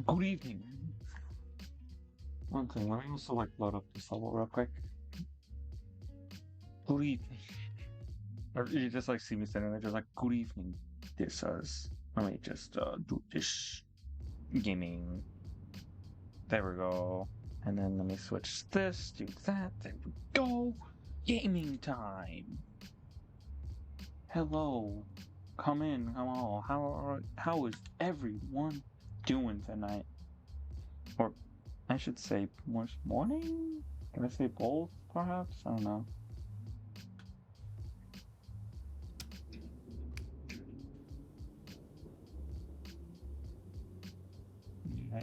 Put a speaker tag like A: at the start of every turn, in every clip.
A: Good evening. One thing, let me also load up this level real quick. Good evening. Or you just see me sitting there, just good evening. This is. Let me just do this gaming. There we go. And then let me switch this, do that. There we go. Gaming time. Hello. come in, come on. How is everyone doing tonight? Or I should say morning? Can I say both, perhaps? I don't know.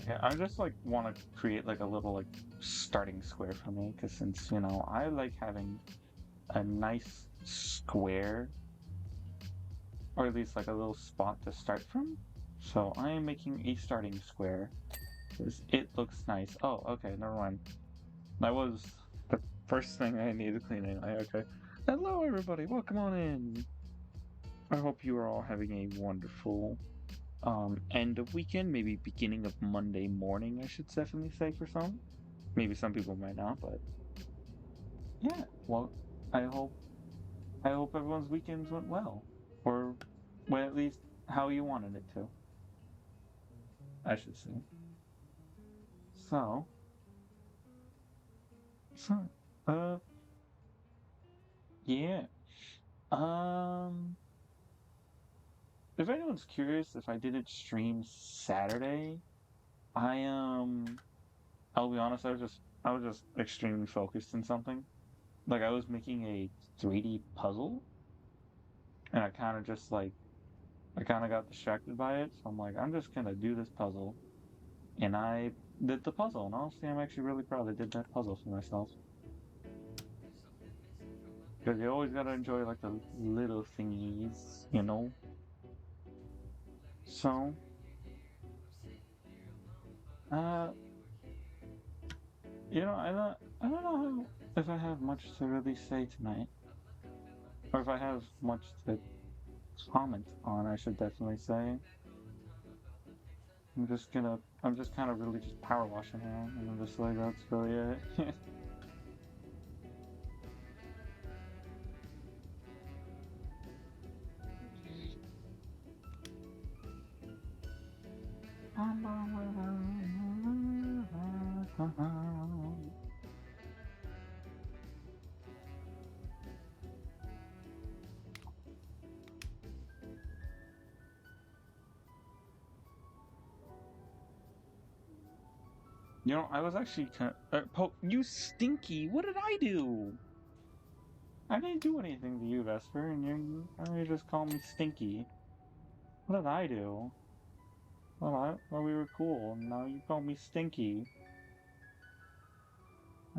A: Yeah, I just like want to create like a little like starting square for me, because since I like having a nice square, or at least like a little spot to start from. So I am making a starting square because it looks nice. Oh, okay, never mind. That was the first thing I needed cleaning. Okay. Hello, everybody. Welcome on in. I hope you are all having a wonderful end of weekend, maybe beginning of Monday morning, I should definitely say for some. Maybe some people might not, but yeah. Well, I hope everyone's weekends went well, or well, at least how you wanted it to, I should say. So, so, uh, yeah. Um, if anyone's curious, if I didn't stream Saturday, I I'll be honest, I was just extremely focused in something. Like I was making a 3D puzzle, and I kind of got distracted by it. So I'm like, I'm just gonna do this puzzle, and I did the puzzle. And honestly, I'm actually really proud I did that puzzle for myself. Because you always gotta enjoy like the little thingies. So, uh, I don't know if I have much to really say tonight, or if I have much to comment on. I should definitely say. I'm just kind of really just power washing now, and I'm just like, that's really it. I was actually you stinky! What did I do? I didn't do anything to you, Vesper, and you just call me stinky. What did I do? Well, we were cool, and now you call me stinky.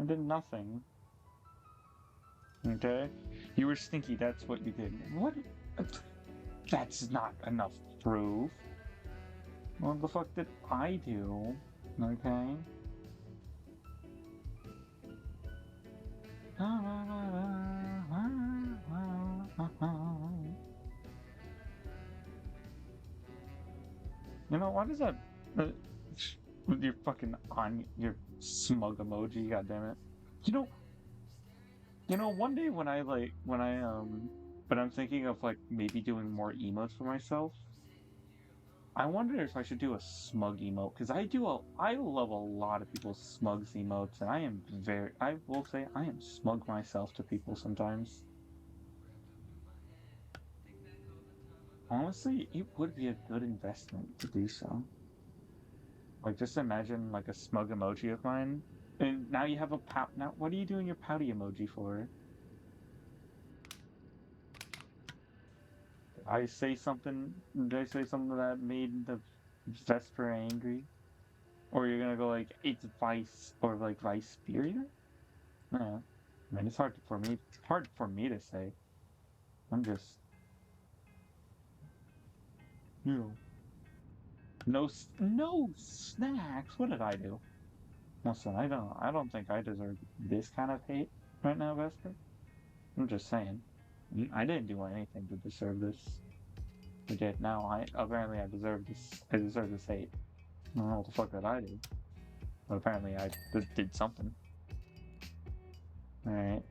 A: I did nothing. Okay? You were stinky, that's what you did. What? That's not enough proof. What the fuck did I do? Okay? What is that? With your fucking on your smug emoji, god damn it. You know, one day when when I'm thinking of like maybe doing more emotes for myself, I wonder if I should do a smug emote, because I love a lot of people's smugs emotes, and I will say I am smug myself to people sometimes. Honestly, it would be a good investment to do so. Like, just imagine like a smug emoji of mine, and now you have a pout. Now, what are you doing your pouty emoji for? Did I say something that made the Vesper angry? Or you're gonna go like, it's Vice, or like Viceperia? No. I mean, it's hard for me to say. I'm just, you know, no snacks. What did I do? Listen, I don't think I deserve this kind of hate right now, Vesper. I'm just saying. I didn't do anything to deserve this. I did. Now, apparently I deserve this. I deserve this hate. I don't know what the fuck did I do. But apparently I just did something. Alright.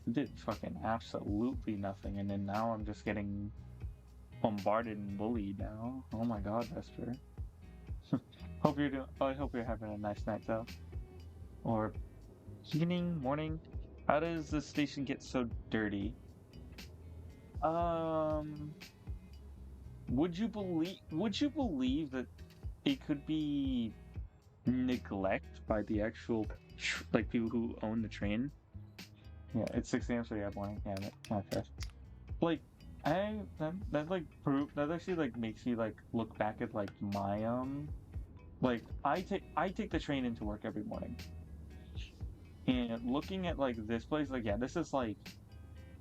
A: Did fucking absolutely nothing, and then now I'm just getting bombarded and bullied now. Oh my god, Vesper. I hope you're having a nice night though. Or evening, morning. How does the station get so dirty? Um, would you believe that it could be neglect by the actual like people who own the train? Yeah, it's 6 a.m. so yeah, morning. Yeah, okay. Like that like that actually like makes me like look back at like my like I take the train into work every morning. And looking at like this place, like yeah, this is like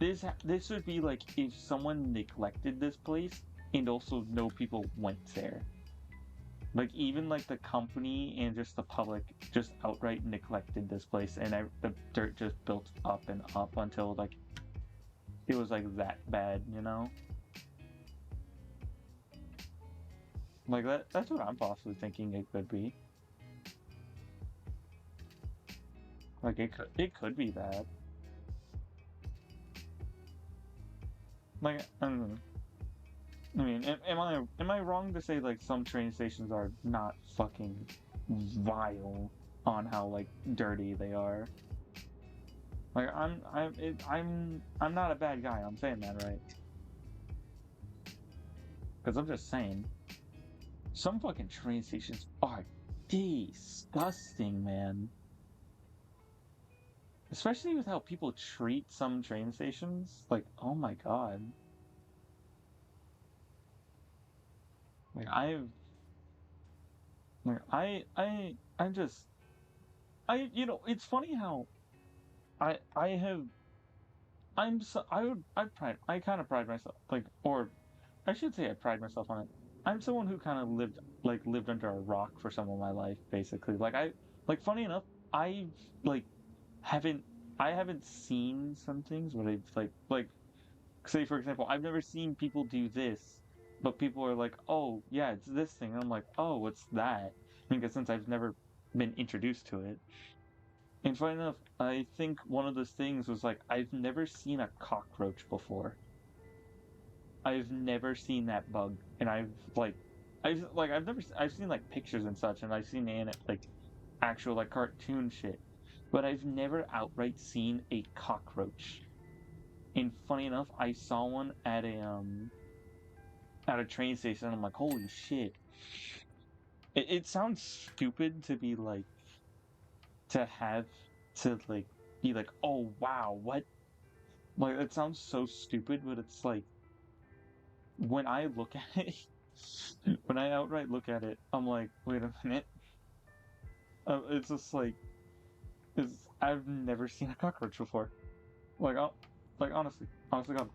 A: this would be like if someone neglected this place and also no people went there. Like even like the company and just the public just outright neglected this place, and the dirt just built up and up until like it was like that bad, you know? Like that's what I'm possibly thinking it could be. Like it could be that. Like I mean, am I wrong to say like some train stations are not fucking vile on how like dirty they are? Like I'm not a bad guy. I'm saying that right? Because I'm just saying some fucking train stations are disgusting, man. Especially with how people treat some train stations. Like, oh my god. Like I'm just it's funny how I have I'm so I kind of pride myself like or I should say I pride myself on it. I'm someone who kind of lived under a rock for some of my life basically. Like funny enough, I've like haven't I haven't seen some things but I've like say for example, I've never seen people do this, but people are like, "Oh, yeah, it's this thing." And I'm like, "Oh, what's that?" Because since I've never been introduced to it. And funny enough, I think one of those things was like I've never seen a cockroach before. I've never seen that bug, and I've seen like pictures and such, and I've seen like actual like cartoon shit, but I've never outright seen a cockroach. And funny enough, I saw one at a train station. And I'm like, holy shit! It sounds stupid to be like to have to like be like, oh wow, what? Like it sounds so stupid, but it's like when I look at it, when I outright look at it, I'm like, wait a minute. It's just like, I've never seen a cockroach before. Like, like honestly, God.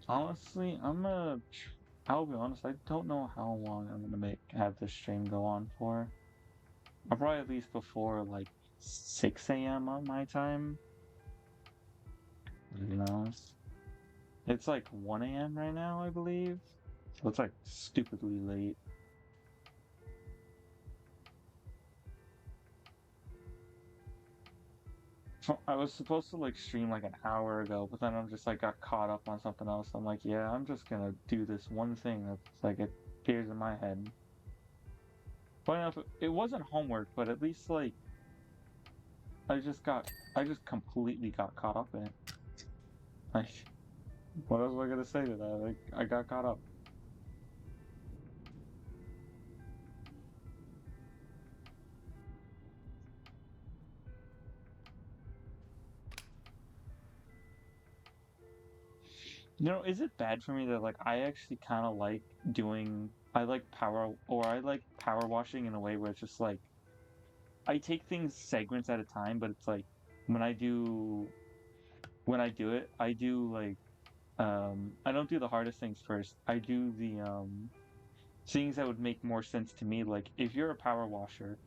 A: Honestly, I'll be honest. I don't know how long I'm gonna have this stream go on for. I'll probably at least before like 6 a.m. on my time. You know, it's like 1 a.m. right now, I believe. So it's like stupidly late. I was supposed to like stream like an hour ago, but then I'm just like got caught up on something else. I'm like, yeah, I'm just gonna do this one thing that's like it appears in my head. Funny enough, it wasn't homework, but at least like I just completely got caught up in it. Like, what else was I gonna say to that? Like, I got caught up. Is it bad for me that like I actually kind of like I like power washing in a way where it's just like I take things segments at a time, but it's like when I do when I do it, I do like I don't do the hardest things first. I do the things that would make more sense to me. Like if you're a power washer,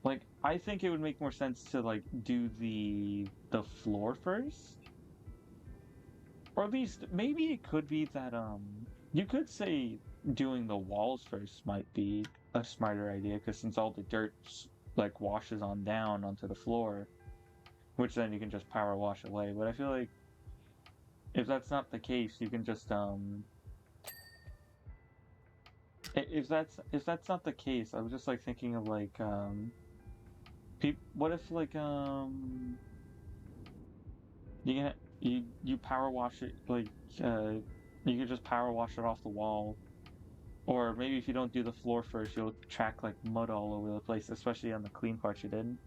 A: like I think it would make more sense to like do the floor first. Or at least maybe it could be that you could say doing the walls first might be a smarter idea because since all the dirt like washes on down onto the floor, which then you can just power wash away. But I feel like if that's not the case, you can just if that's not the case, I was just like thinking of like what if like you power wash it like uh you could just power wash it off the wall, or maybe if you don't do the floor first, you'll track like mud all over the place, especially on the clean parts you did.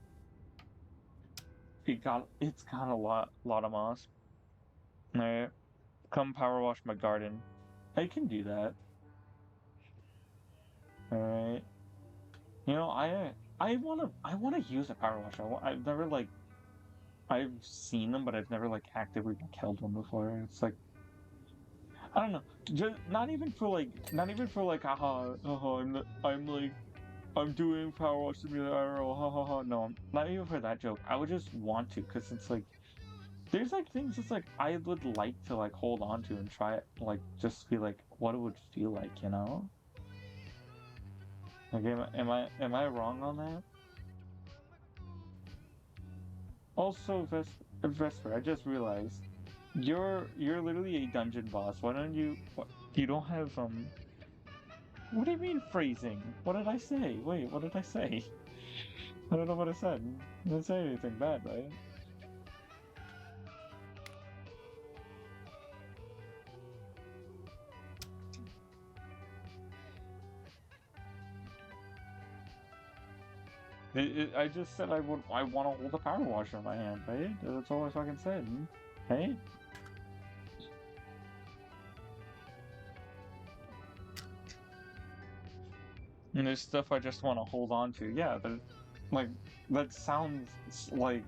A: It's got a lot of moss. Alright, come power wash my garden. I can do that. Alright. You know, I wanna use a power wash. I've never like I've seen them, but I've never like actively like held one before. It's like I don't know. Just not even for like haha haha I'm doing Power Wash Simulator ha ha ha. No, not even for that joke. I would just want to, because it's like there's like things it's like I would like to like hold on to and try it, like just be like what it would feel like, you know? Like am I wrong on that? Also, Vesper, I just realized you're literally a dungeon boss. Why don't you? You don't have What do you mean phrasing? What did I say? Wait, what did I say? I don't know what I said. I didn't say anything bad, right? I just said I want to hold a power washer in my hand, right? That's all I fucking said. Hey? And there's stuff I just want to hold on to. Yeah, like that sounds like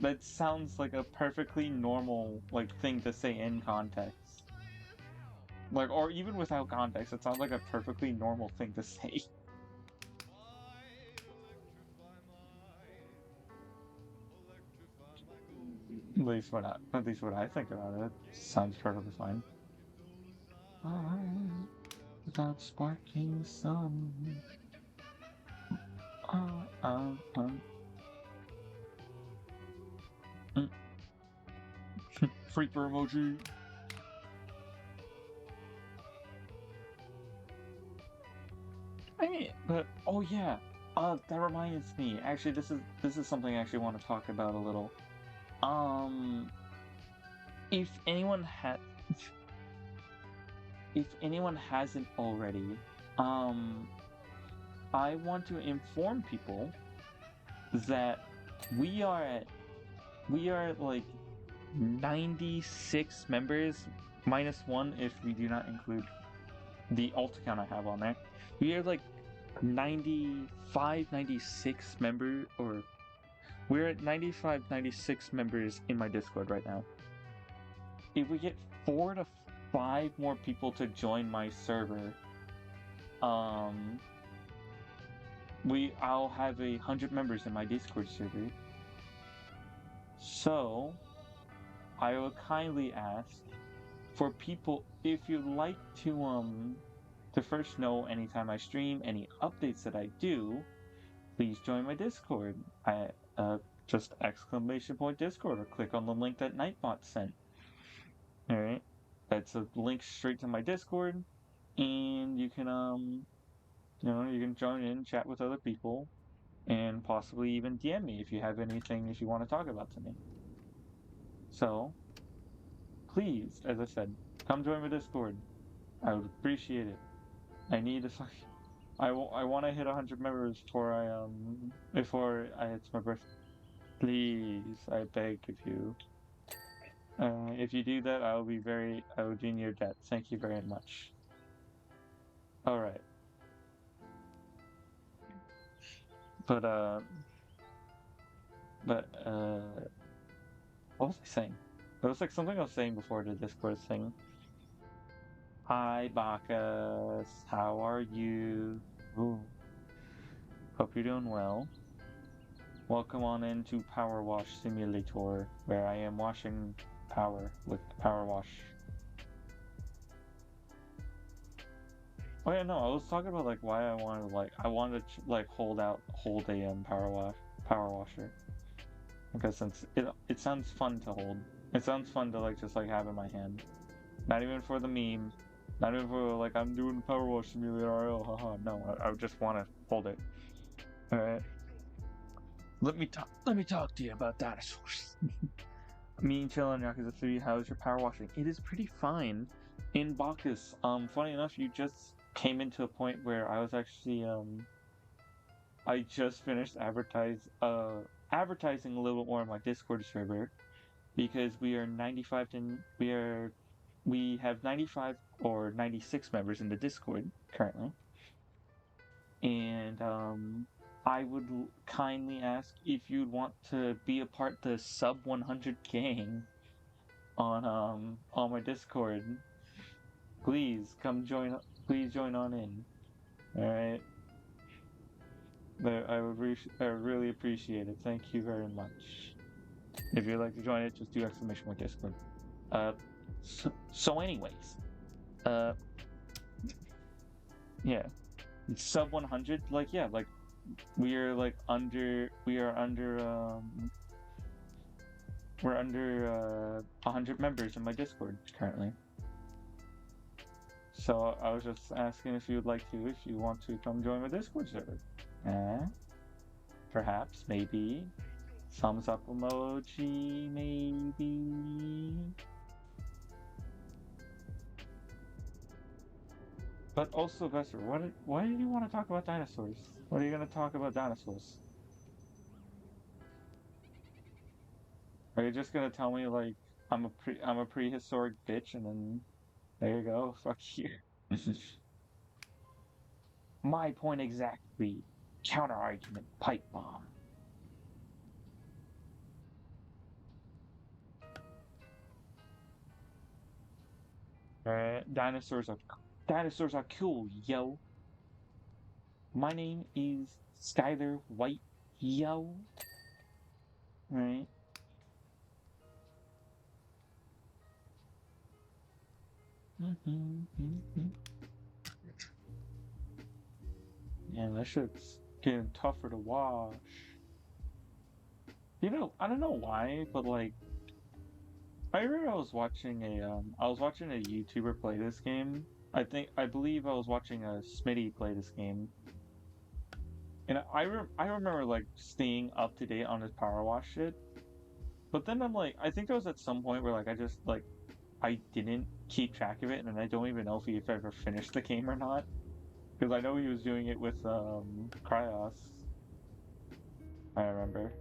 A: that sounds like a perfectly normal like thing to say in context. Like, or even without context, it sounds like a perfectly normal thing to say. At least what I think about it. Sounds perfectly fine. Without sparking sun. Uh, uh, uh. Mm. Freaker emoji. I mean, but oh yeah. That reminds me. Actually, this is something I actually want to talk about a little. Um, if anyone had, if anyone hasn't already, um, I want to inform people that we are at like 96 members minus one if we do not include the alt account I have on there. We are like 95, 96 member, or we're at 95, 96 members in my Discord right now. If we get 4 to 5 more people to join my server, I'll have 100 members in my Discord server. So, I would kindly ask for people, if you'd like to first know anytime I stream, any updates that I do, please join my Discord. Just !Discord, or click on the link that Nightbot sent. Alright? That's a link straight to my Discord, and you can you can join in, chat with other people, and possibly even DM me if you have anything if you want to talk about to me. So, please, as I said, come join my Discord. I would appreciate it. I need to I want to hit 100 members before it's my birthday. Please, I beg of you. If you do that, I will be in your debt. Thank you very much. All right. But what was I saying? It was like something I was saying before the Discord thing. Hi, Bacchus. How are you? Ooh. Hope you're doing well. Welcome on into Power Wash Simulator, where I am washing power with Power Wash. Oh yeah, no, I was talking about like why I wanted to like hold a power washer, because since it sounds fun to hold. It sounds fun to like just like have in my hand. Not even for the meme. Not even for like I'm doing Power Wash Simulator RL, haha. No, I just want to hold it. All right. Let me talk to you about dinosaurs. Me and Chill on Yakuza 3. How's your power washing? It is pretty fine. In Bacchus, funny enough, you just came into a point where I was actually I just finished advertising a little more on my Discord server because we are 95 to we have 95 or 96 members in the Discord currently, and I would kindly ask if you'd want to be a part of the sub 100 gang on my Discord. Please come join. Please join on in. All right. I would really appreciate it. Thank you very much. If you'd like to join it, just do exclamation mark Discord. So anyways, yeah, sub 100. Like, yeah, like we are like under. We're under 100 members in my Discord currently. So I was just asking if you'd like to, if you want to come join my Discord server. Perhaps, maybe. Thumbs up emoji, maybe. But also, Vesper, why do you want to talk about dinosaurs? What are you going to talk about dinosaurs? Are you just going to tell me, like, I'm a prehistoric bitch, and then there you go, fuck you. My point exactly. Counter argument, pipe bomb. Dinosaurs are cool, yo. My name is Skylar White, yo. Right. Yeah, that shit's getting tougher to wash. You know, I don't know why, but like, I remember I was watching a YouTuber play this game. I believe I was watching a Smitty play this game, and I remember like staying up to date on his power wash shit. But then I'm like, I think I was at some point where like I just like I didn't keep track of it, and I don't even know if he ever finished the game or not. Because I know he was doing it with Cryos. I remember.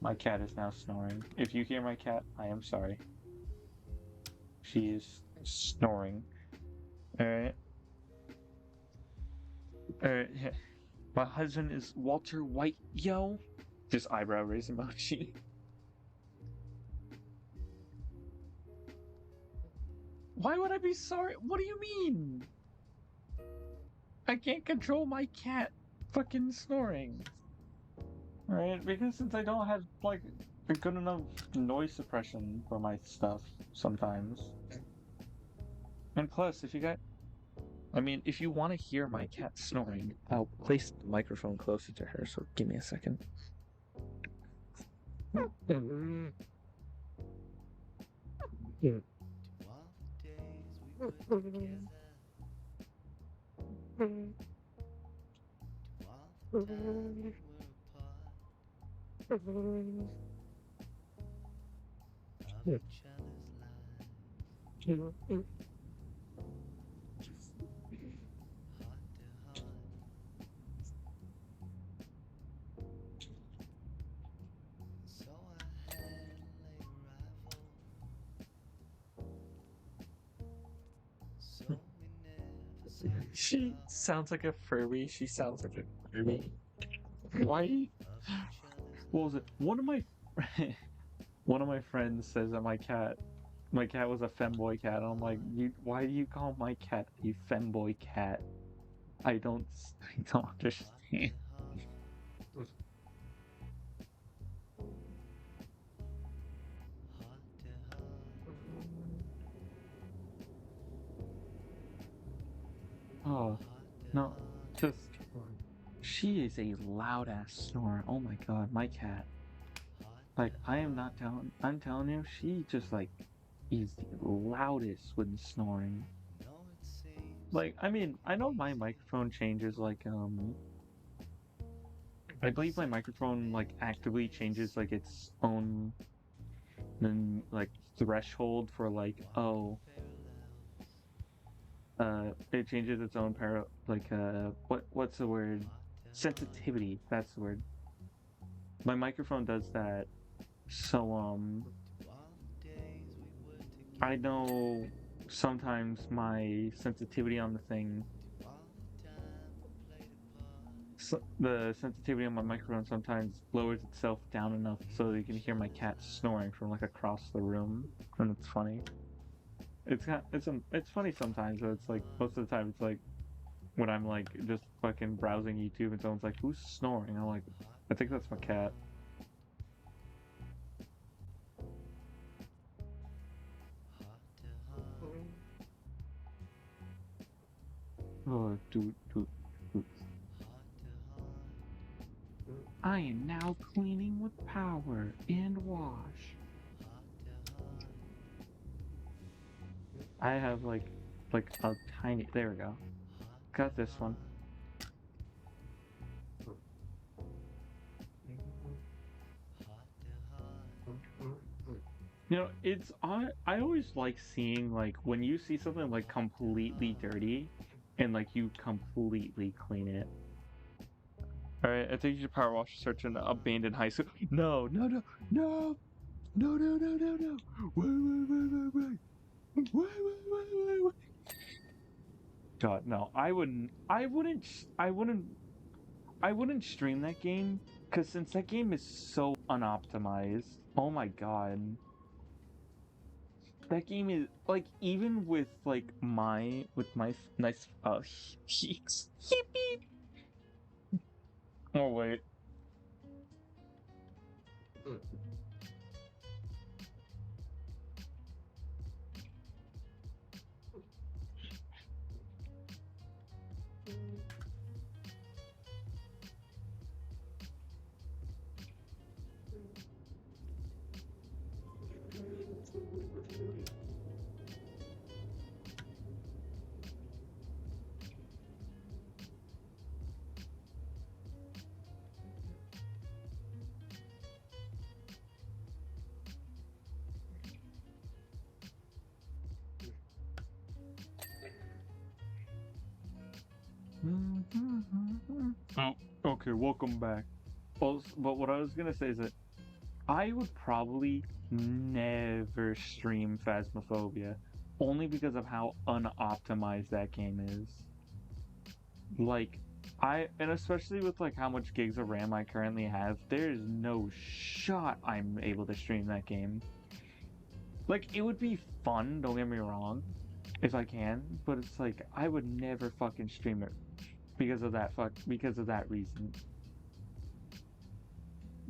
A: My cat is now snoring. If you hear my cat, I am sorry. She is snoring. Alright. Alright, yeah. My husband is Walter White, yo. Just eyebrow raise emoji. Why would I be sorry? What do you mean? I can't control my cat fucking snoring. Right? Because since I don't have, like, a good enough noise suppression for my stuff sometimes. And plus, if you want to hear my cat snoring, I'll place the microphone closer to her, so give me a second. She sounds like a furry. She sounds like a furry. Why? What was it? One of my friends says that my cat was a femboy cat. And I'm like, why do you call my cat a femboy cat? I don't understand. Oh, no, just She is a loud ass snorer. Oh my god, my cat. Like, I am not telling, I'm telling you, she just like is the loudest when snoring. Like, I mean, I know my microphone changes like, I believe my microphone like actively changes like its own, then like threshold for like, oh, it changes its own what's the word? Sensitivity, that's the word. My microphone does that. So I know sometimes my sensitivity on the thing, the sensitivity on my microphone sometimes lowers itself down enough so that you can hear my cat snoring from like across the room, and it's funny. It's funny sometimes, but it's like most of the time it's like when I'm like just fucking browsing YouTube and someone's like, "Who's snoring?" I'm like, "I think that's my cat." Oh, dude, dude, dude. I am now cleaning with power and wash. I have like a tiny. There we go. Got this one. You know, I always like seeing like when you see something like completely dirty, and like you completely clean it. All right, I think you should power wash search an abandoned high school. No, no, no, no, no, no, no, no, no. Wait. God, no. I wouldn't stream that game because since that game is so unoptimized. Oh my god. That game is like even with my nice cheeks. Yippee. Oh wait. Oh, okay, welcome back. Well, but what I was gonna say is that I would probably never stream Phasmophobia, only because of how unoptimized that game is. Like, and especially with like how much gigs of RAM I currently have, there is no shot I'm able to stream that game. Like, it would be fun, don't get me wrong, if I can, but it's like I would never fucking stream it because of that reason.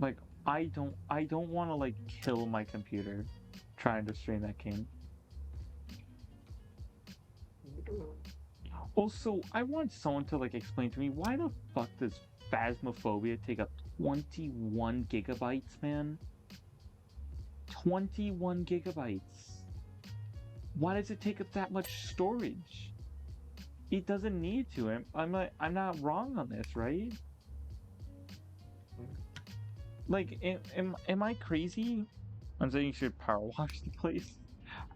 A: Like, I don't want to like kill my computer trying to stream that game. Also, I want someone to like explain to me why the fuck does Phasmophobia take up 21 gigabytes, man? 21 gigabytes. Why does it take up that much storage? It doesn't need to. I'm not wrong on this, right? Like, am I crazy? I'm saying you should power wash the place.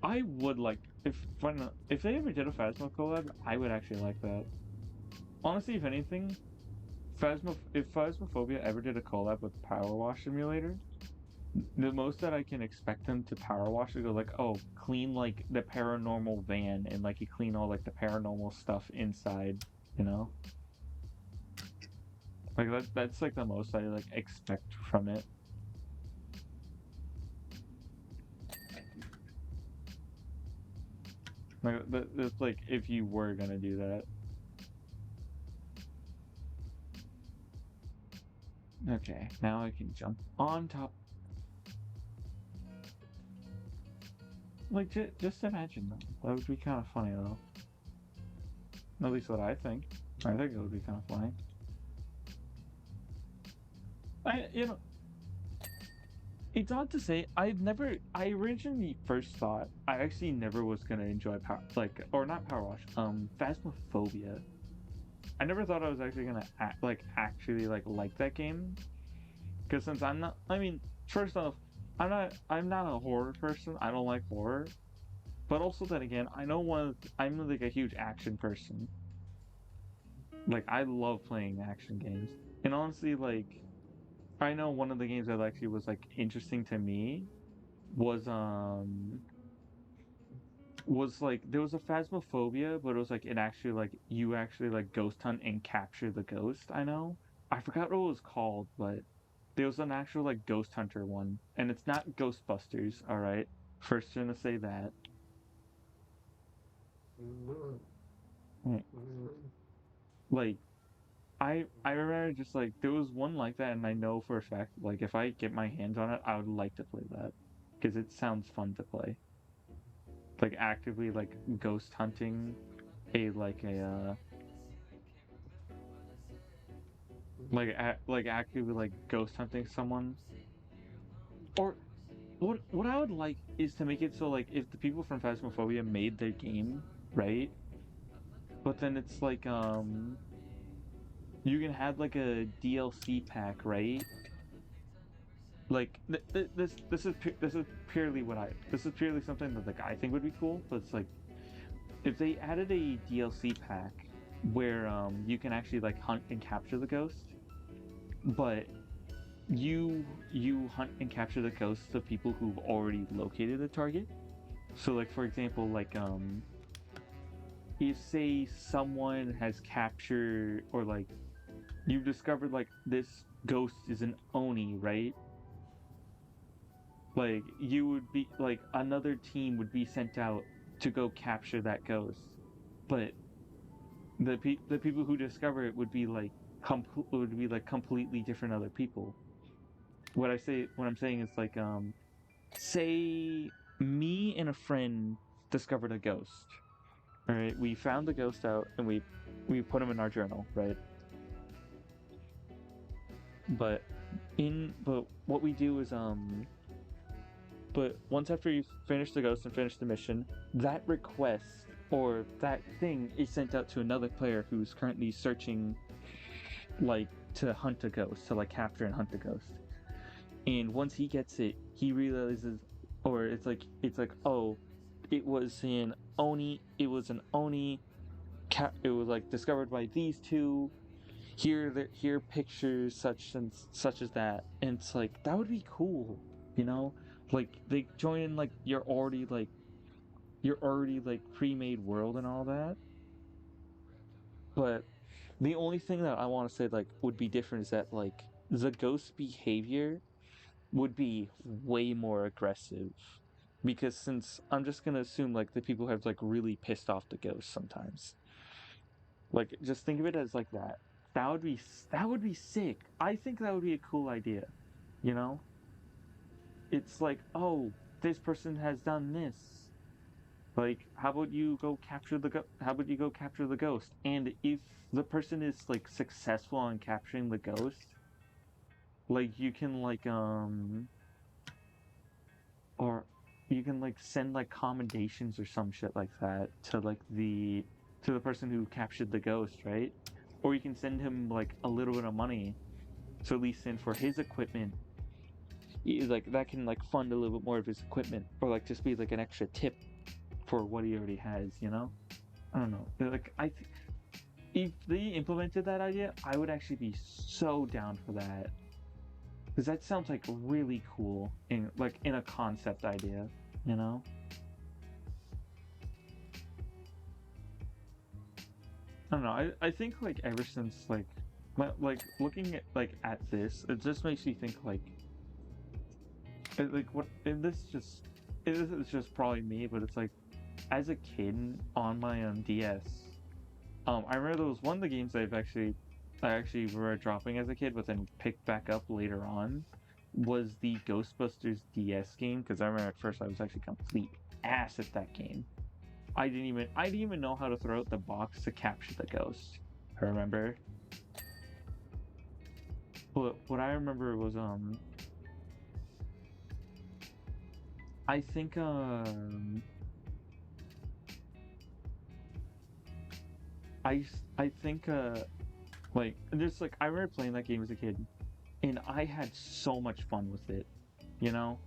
A: I would like if they ever did a Phasmo collab, I would actually like that. Honestly, if anything, if Phasmophobia ever did a collab with Power Wash Simulator, the most that I can expect them to power wash is go like, oh, clean like the paranormal van and like you clean all like the paranormal stuff inside, you know? Like that's like the most I like expect from it. Like that's like if you were gonna do that. Okay, now I can jump on top. Like just imagine that. That would be kind of funny though. At least what I think. I think it would be kind of funny. I it's odd to say. I originally first thought I actually never was gonna enjoy power or not Power Wash. Phasmophobia. I never thought I was actually gonna actually like that game because since I'm not. I mean, first off, I'm not a horror person. I don't like horror. But also then again, I know I'm like a huge action person. Like I love playing action games. And honestly, like I know one of the games that actually was like interesting to me was like there was a phasmophobia, but it was like it actually like you actually like ghost hunt and capture the ghost. I know. I forgot what it was called, but there was an actual like ghost hunter one, and it's not Ghostbusters. All right, first gonna say that. Mm. Like I remember just like there was one like that, and I know for a fact like if I get my hands on it, I would like to play that because it sounds fun to play. Like actively like ghost hunting a like actively like ghost hunting someone. Or what I would like is to make it so like if the people from Phasmophobia made their game, right? But then it's like you can have like a DLC pack, right? Like this is purely this is purely something that like I think would be cool, but it's like if they added a DLC pack where you can actually like hunt and capture the ghost, but you hunt and capture the ghosts of people who've already located the target. So like for example, like if say someone has captured or like you've discovered like this ghost is an Oni, right? Like you would be like another team would be sent out to go capture that ghost, but the people who discover it would be like completely different other people. What I'm saying is like say me and a friend discovered a ghost. All right, we found the ghost out and we put him in our journal, right? But but what we do is but once after you finish the ghost and finish the mission, that request or that thing is sent out to another player who's currently searching like to hunt a ghost, to like capture and hunt a ghost. And once he gets it, he realizes or it's like, oh, it was an Oni it was like discovered by these two. Here pictures such as that. And it's like that would be cool, you know? Like they join in like you're already like pre-made world and all that. But the only thing that I want to say like would be different is that like the ghost behavior would be way more aggressive. Because since I'm just gonna assume like the people have like really pissed off the ghost sometimes. Like just think of it as like that. That would be that would be sick. I think that would be a cool idea. You know? It's like, oh, this person has done this. Like, how about you go capture the ghost? And if the person is like successful on capturing the ghost, like you can or you can like send like commendations or some shit like that to like to the person who captured the ghost, right? Or you can send him like a little bit of money to at least send for his equipment. Like that can like fund a little bit more of his equipment, or like just be like an extra tip for what he already has, you know? I don't know. Like if they implemented that idea, I would actually be so down for that. Because that sounds like really cool in a concept idea, you know? I don't know. I think like ever since like looking at this, it just makes me think like what and this is just probably me, but it's like as a kid on my DS, I remember there was one of the games I actually were dropping as a kid, but then picked back up later on, was the Ghostbusters DS game. Because I remember at first I was actually complete ass at that game. I didn't even know how to throw out the box to capture the ghost. I remember. what I remember was I think I think like just like I remember playing that game as a kid, and I had so much fun with it. You know,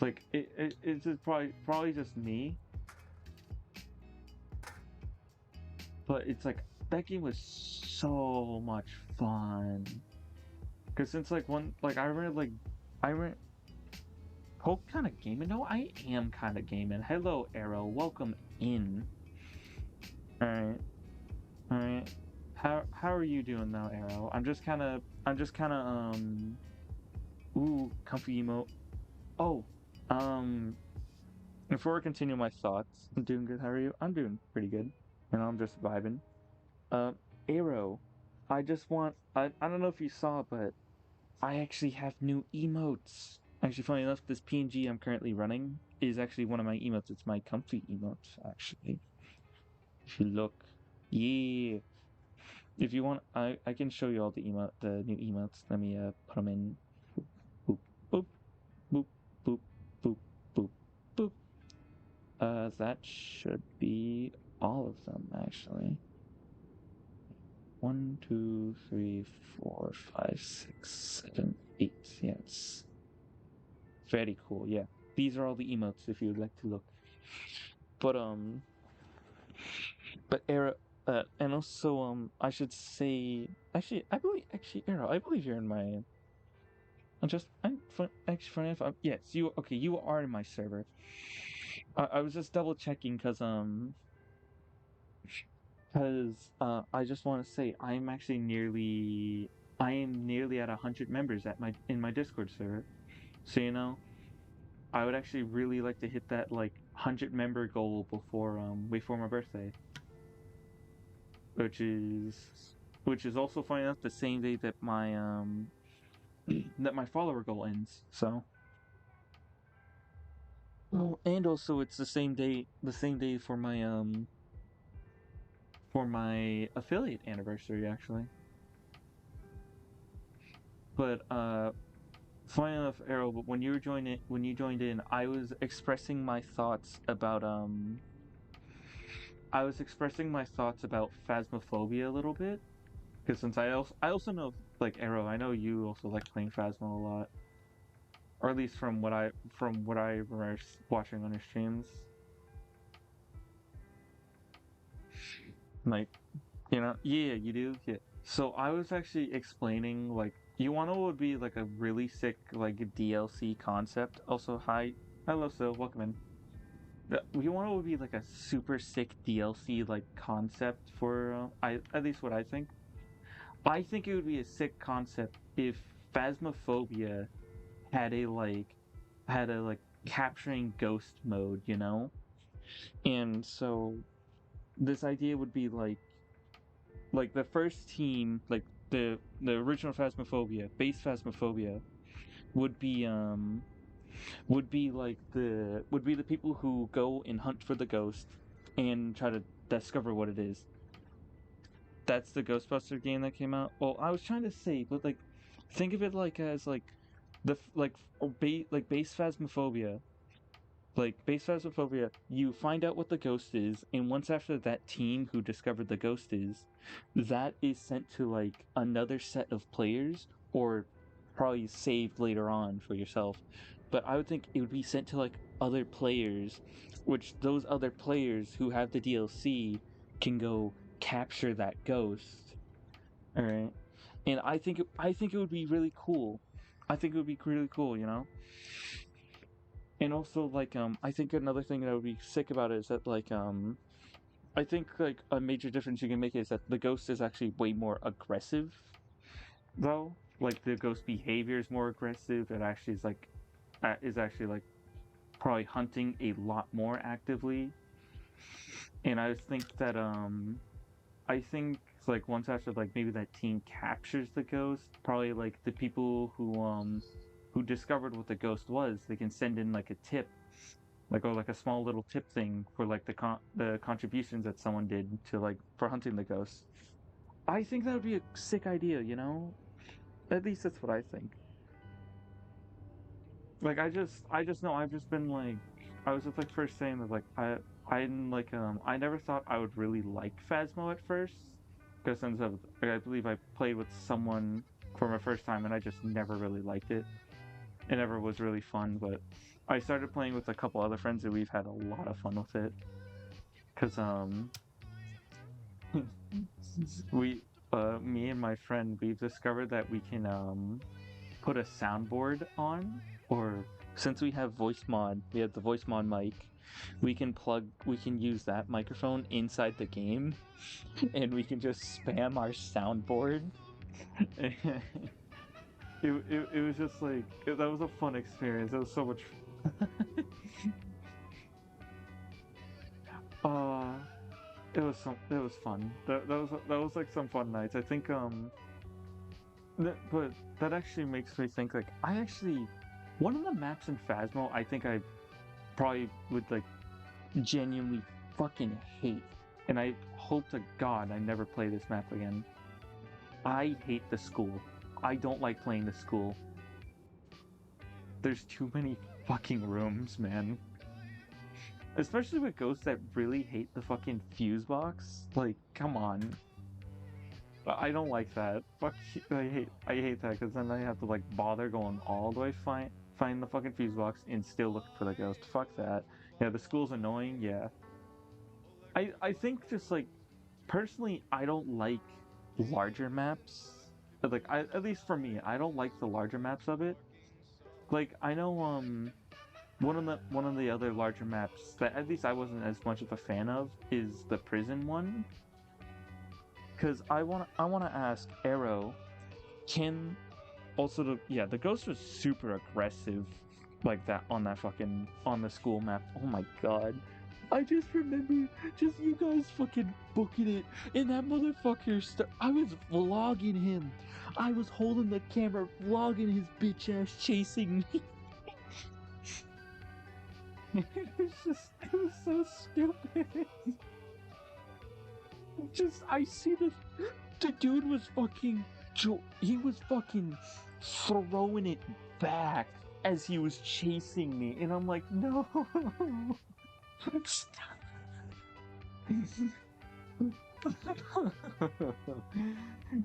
A: like it's just probably just me, but it's like that game was so much fun. Cause since like one like I remember like I remember Hope kind of gaming. No, I am kind of gaming. Hello, Arrow. Welcome in. All right, all right. How are you doing now, Arrow? I'm just kind of. Ooh, comfy emote. Oh, um. Before I continue my thoughts, I'm doing good. How are you? I'm doing pretty good. I'm just vibing. Uh, Arrow. I don't know if you saw, but I actually have new emotes. Actually, funny enough, this PNG I'm currently running is actually one of my emotes. It's my comfy emote, actually. If you look, yeah. If you want, I can show you all the new emotes. Let me put them in. Boop boop boop boop boop boop boop. That should be all of them actually. 1, 2, 3, 4, 5, 6, 7, 8. Yes. Very cool. Yeah. These are all the emotes if you would like to look. But Era and also I should say actually Era, I believe you're in my actually funny enough yes, you okay, you are in my server. I was just double checking cuz I just want to say I am nearly at 100 members at my in my Discord server. So I would actually really like to hit that like 100 member goal before my birthday, which is also funny enough the same day that my that my follower goal ends. So, oh, and also it's the same day for my affiliate anniversary actually. But funny enough, Arrow, but when you joined in, I was expressing my thoughts about Phasmophobia a little bit. Because since I also know like Arrow, I know you also like playing Phasmo a lot, or at least from what I remember watching on your streams. Like yeah, you do. Yeah. So I was actually explaining like you want to would be like a really sick like DLC concept. Also, hello, so welcome in. You want to would be like a super sick DLC like concept for I at least what I think. I think it would be a sick concept if Phasmophobia had a like capturing ghost mode, And so this idea would be like the first team, like the original Phasmophobia, base Phasmophobia would be would be the people who go and hunt for the ghost and try to discover what it is. That's the Ghostbuster game that came out. Well, I was trying to say, but like think of it like as like like base Phasmophobia. Like base Phasmophobia, you find out what the ghost is, and once after that team who discovered the ghost is, that is sent to like another set of players, or probably saved later on for yourself. But I would think it would be sent to like other players, which those other players who have the DLC can go capture that ghost. All right, and I think it would be really cool. I think it would be really cool, And also, like, I think another thing that would be sick about it is that, like, I think like a major difference you can make is that the ghost is actually way more aggressive, though. Like the ghost behavior is more aggressive. It actually is actually like probably hunting a lot more actively. And I think that I think like once after like maybe that team captures the ghost, probably like the people who discovered what the ghost was, they can send in like a tip, like or like a small little tip thing for like the contributions that someone did to like for hunting the ghost. I think that would be a sick idea, you know? At least that's what I think. Like I just know I've just been like I was just like first saying that like I never thought I would really like Phasmo at first because since I believe I played with someone for my first time and I just never really liked it. It never was really fun, but I started playing with a couple other friends and we've had a lot of fun with it because we me and my friend we've discovered that we can put a soundboard on, or since we have voice mod, we have the voice mod mic, we can use that microphone inside the game, and we can just spam our soundboard. It was just like that was a fun experience. It was so much. uh, it was fun. That was like some fun nights. I think but that actually makes me think like I actually one of the maps in Phasmo I think I probably would like genuinely fucking hate, and I hope to God I never play this map again. I hate the school. I don't like playing the school. There's too many fucking rooms, man. Especially with ghosts that really hate the fucking fuse box. Like, come on. I don't like that. Fuck, I hate that because then I have to like bother going all the way find the fucking fuse box and still look for the ghost. Fuck that. Yeah, the school's annoying. Yeah, I think just like personally, I don't like larger maps. Like at least for me, I don't like the larger maps of it. Like I know one of the other larger maps that at least I wasn't as much of a fan of is the prison one. Cause I wanna ask Arrow, can also the ghost was super aggressive like that on that fucking on the school map. Oh my god. I just remember just you guys fucking booking it and that motherfucker I was vlogging him. I was holding the camera vlogging his bitch ass chasing me. It was so stupid. Just I see the dude was fucking he was fucking throwing it back as he was chasing me, and I'm like, no. It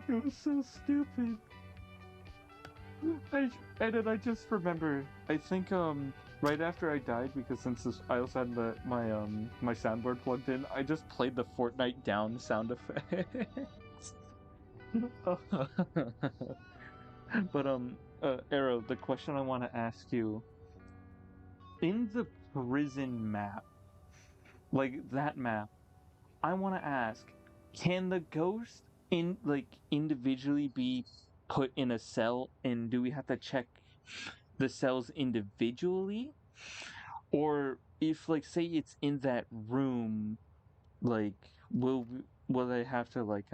A: was so stupid. And then I just remember, I think right after I died, because since I also had my soundboard plugged in, I just played the Fortnite down sound effects. But Arrow, the question I want to ask you, in the prison map, like that map, I want to ask, can the ghost in like individually be put in a cell, and do we have to check the cells individually? Or if like say it's in that room, like will they have to like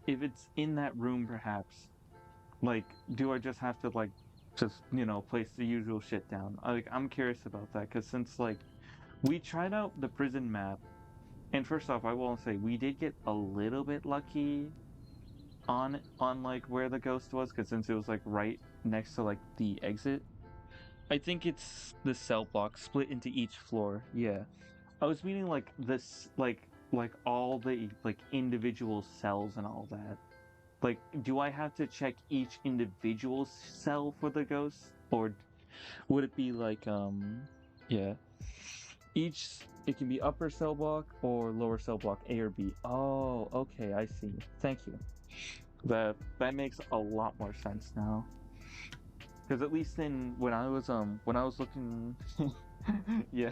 A: if it's in that room perhaps, like do I just have to like just place the usual shit down? I'm curious about that because since like we tried out the prison map, and first off I will say we did get a little bit lucky on like where the ghost was, because since it was like right next to like the exit. I think it's the cell block split into each floor. Yeah. I was meaning like this like all the like individual cells and all that. Like do I have to check each individual cell for the ghost, or would it be like yeah. Each it can be upper cell block or lower cell block A or B. Oh, okay, I see. Thank you. That makes a lot more sense now. Because at least in when I was looking, yeah,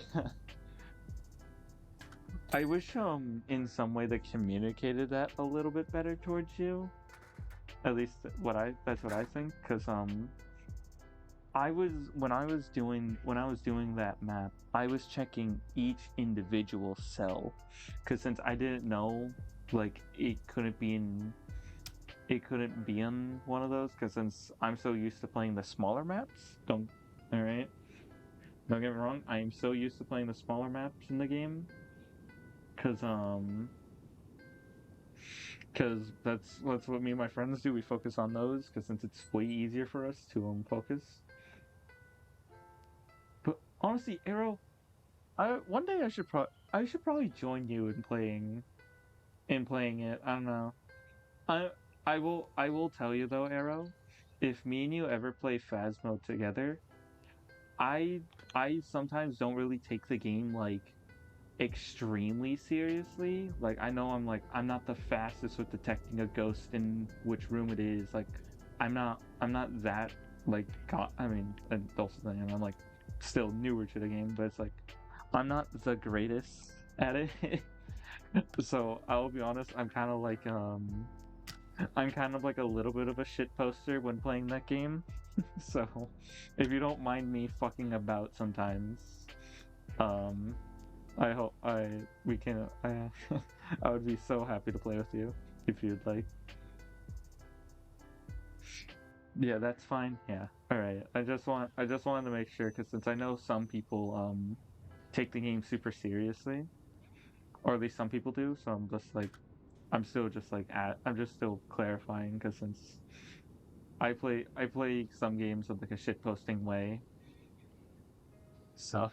A: I wish in some way they communicated that a little bit better towards you. At least that's what I think. Because I was when I was doing that map, I was checking each individual cell, because since I didn't know like it couldn't be in one of those, because since I'm so used to playing the smaller maps, all right, don't get me wrong, I am so used to playing the smaller maps in the game, because because that's what me and my friends do. We focus on those because since it's way easier for us to focus. But honestly, Arrow, I one day I should probably join you in playing it. I don't know. I I will tell you though, Arrow, if me and you ever play Phasmo together, I I sometimes don't really take the game like extremely seriously. Like I'm not the fastest with detecting a ghost in which room it is. Like I'm not that like I mean, and also then I'm like still newer to the game, but it's like I'm not the greatest at it. So I'll be honest, I'm kind of like a little bit of a shit poster when playing that game. So if you don't mind me fucking about sometimes, um I hope I we can I I would be so happy to play with you if you'd like. Yeah, that's fine. Yeah. All right. I just wanted to make sure because since I know some people take the game super seriously, or at least some people do, so I'm just like I'm just still clarifying because since I play some games with like a shit posting way. So,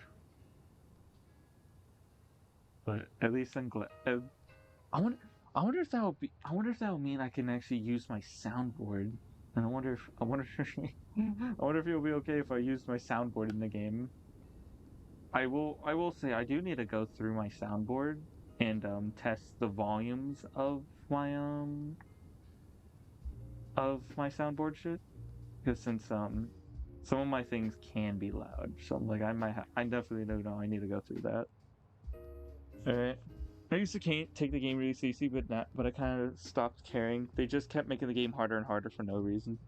A: but at least I'm glad. I wonder I wonder if that would be I wonder if that would mean I can actually use my soundboard. And I wonder if I wonder if it will be okay if I use my soundboard in the game. I will say I do need to go through my soundboard and test the volumes of my soundboard shit. Because since some of my things can be loud, so I'm like I definitely don't know I need to go through that. Alright. I used to can't take the game really seriously, but I kind of stopped caring. They just kept making the game harder and harder for no reason.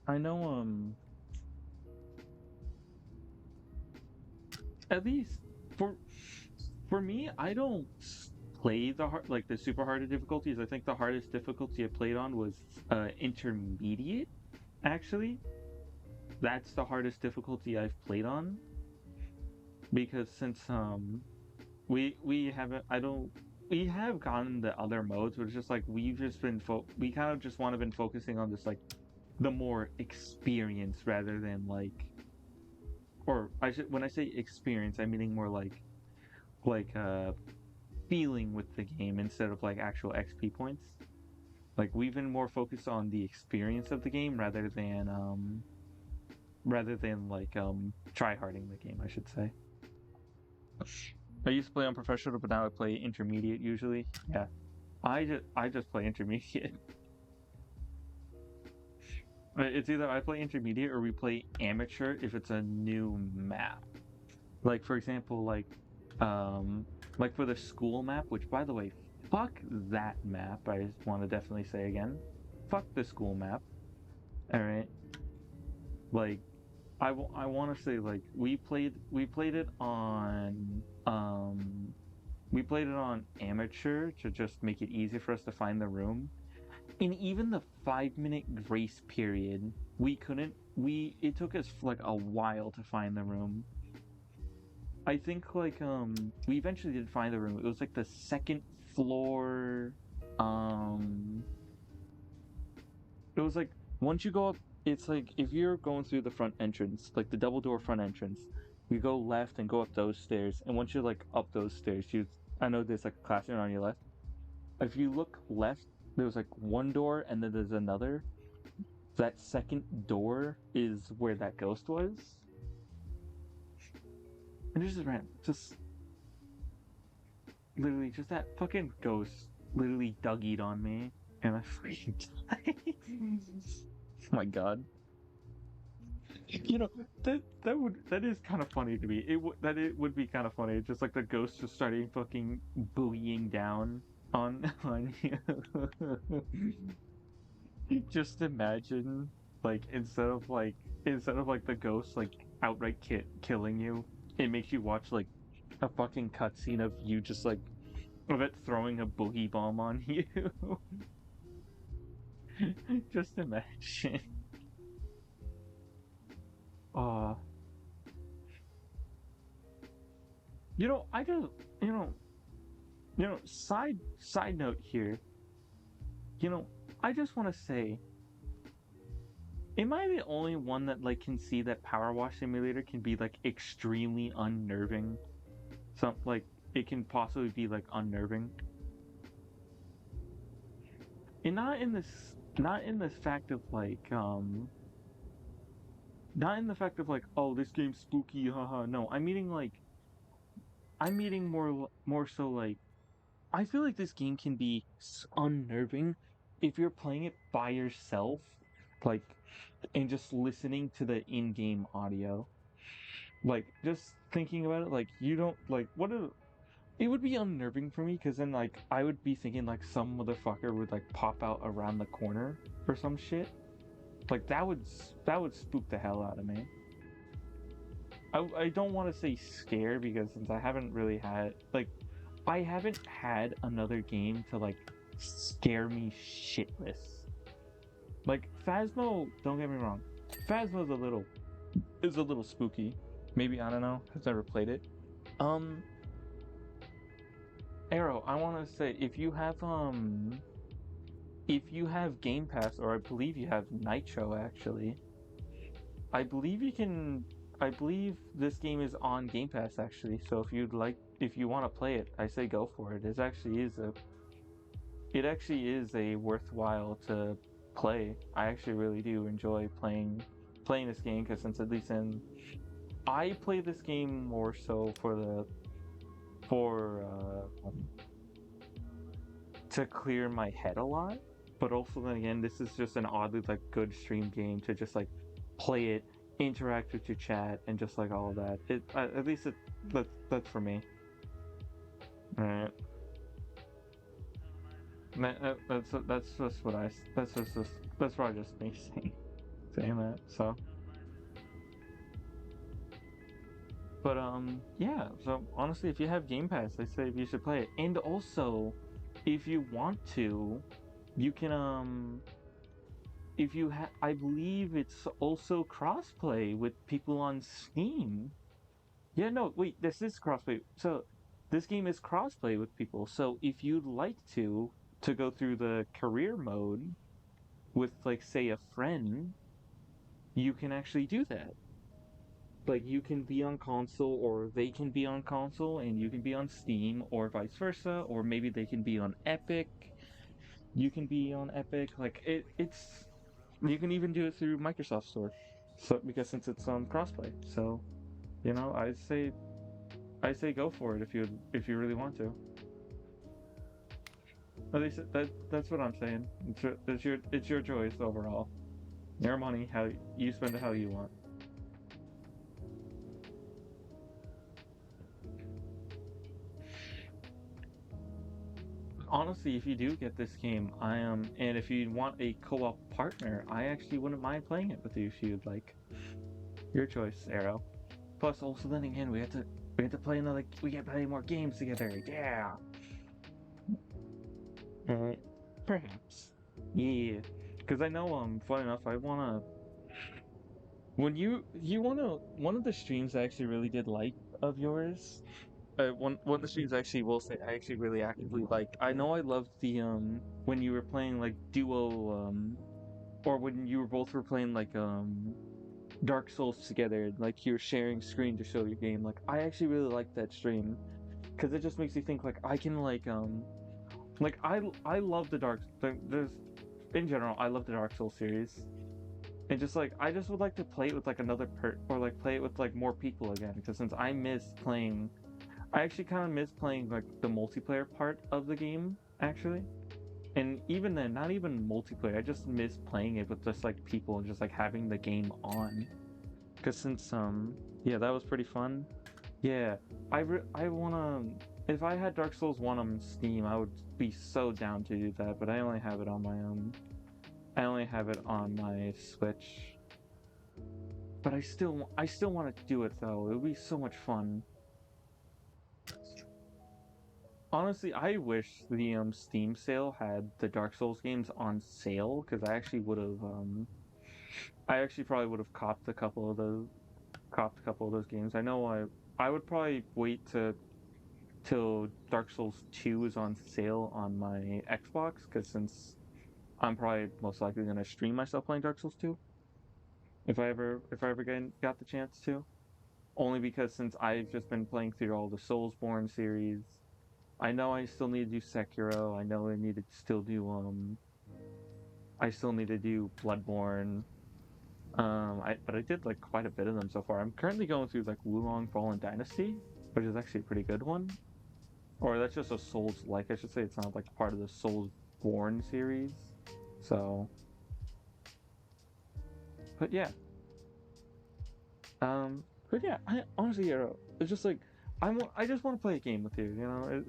A: I know at least for for me, I don't play the super hard difficulties. I think the hardest difficulty I played on was intermediate. Actually, that's the hardest difficulty I've played on because since we haven't I don't we have gotten the other modes, but it's just like we've just been we kind of just want to been focusing on this like the more experience rather than like or I should when I say experience, I'm meaning more like feeling with the game instead of like actual XP points. Like we've been more focused on the experience of the game rather than like try harding the game, I should say. I used to play on professional, but now I play intermediate usually. Yeah, I just play intermediate. It's either I play intermediate or we play amateur if it's a new map. Like for example, like for the school map, which by the way, fuck that map. I want to definitely say again, fuck the school map. All right, like I want to say like we played it on we played it on amateur to just make it easy for us to find the room. And even the 5 minute grace period, we couldn't. We it took us like a while to find the room. I think we eventually did find the room. It was like the second floor. Um, it was like once you go up, it's like if you're going through the front entrance, like the double door front entrance, you go left and go up those stairs. And once you're like up those stairs, you I know there's like a classroom on your left. If you look left, there was like one door and then there's another. That second door is where that ghost was. And just ran, just literally, just that fucking ghost literally Dougie'd on me, and I freaking died. Oh my god. You know that is kind of funny to me. It would be kind of funny. Just like the ghost just starting fucking boogieing down on you. Just imagine like instead of like the ghost like outright killing you, it makes you watch like a fucking cutscene of you just like of it throwing a boogie bomb on you. Just imagine. Uh You know, I just you know side note here. You know, I just want to say, am I the only one that like can see that Power Wash Simulator can be like extremely unnerving? Some like it can possibly be like unnerving, and not in this fact of like not in the fact of like, oh, this game's spooky, haha. No, I'm meaning more so like, I feel like this game can be unnerving if you're playing it by yourself, like, and just listening to the in-game audio. Like, just thinking about it, like, you don't like what a it would be unnerving for me because then like I would be thinking like some motherfucker would like pop out around the corner or some shit. Like that would spook the hell out of me. I don't want to say scare because since I haven't really had like I haven't had another game to like scare me shitless. Like Phasmo, don't get me wrong, Phasmo's a little spooky. Maybe I don't know. I've never played it. Um, Arrow, I want to say if you have Game Pass or I believe you have Nitro actually, I believe you can. I believe this game is on Game Pass actually. So if you want to play it, I say go for it. It actually is a worthwhile to play. I actually really do enjoy playing this game because since at least in I play this game more so for to clear my head a lot, but also then again, this is just an oddly like good stream game to just like play it, interact with your chat, and just like all of that. It at least that's for me. All right, that's just what I that's probably just me saying that. So, but yeah. So honestly, if you have Game Pass, I say you should play it, and also if you want to, you can if you have, I believe it's also crossplay with people on Steam. Yeah, no, wait, this is crossplay. So this game is crossplay with people. So if you'd like to go through the career mode with like say a friend, you can actually do that. Like you can be on console or they can be on console and you can be on Steam or vice versa, or maybe they can be on Epic. You can be on Epic. Like it's you can even do it through Microsoft Store. So because since it's crossplay, so you know I say go for it if you really want to. At least that's what I'm saying. It's your choice overall. Your money, how you spend it how you want. Honestly, if you do get this game, I am, and if you want a co-op partner, I actually wouldn't mind playing it with you if you'd like. Your choice, Arrow. Plus, also then again, we have to play another. We get to play more games together. Yeah. Alright. Perhaps. Yeah. Because I know, fun enough, I wanna. When you wanna, one of the streams I actually really did like of yours. One of the streams I actually will say I actually really actively liked. I know I loved the when you were playing like duo or when you were both were playing like Dark Souls together, like you're sharing screen to show your game. Like I actually really like that stream because it just makes you think like I can like I love there's in general I love the Dark Souls series and just like I just would like to play it with like another or like play it with like more people again because since I miss playing I actually kind of miss playing like the multiplayer part of the game actually and even then not even multiplayer I just miss playing it with just like people and just like having the game on because since yeah that was pretty fun. Yeah, I wanna. If I had Dark Souls 1 on Steam, I would be so down to do that. But I only have it on my I only have it on my Switch. But I still want to do it though. It would be so much fun. Honestly, I wish the Steam sale had the Dark Souls games on sale because I actually would have I actually probably would have copped a couple of those games. I know I would probably wait till Dark Souls 2 is on sale on my Xbox, because since I'm probably most likely gonna stream myself playing Dark Souls 2 if I ever got the chance to. Only because since I've just been playing through all the Soulsborne series, I know I still need to do Sekiro. I know I need to still do I still need to do Bloodborne. But I did like quite a bit of them so far. I'm currently going through like Wulong Fallen Dynasty, which is actually a pretty good one. Or that's just a Souls like, I should say. It's not like part of the Soulsborne series. So, but yeah. But yeah, I honestly, it's just like I just want to play a game with you. You know,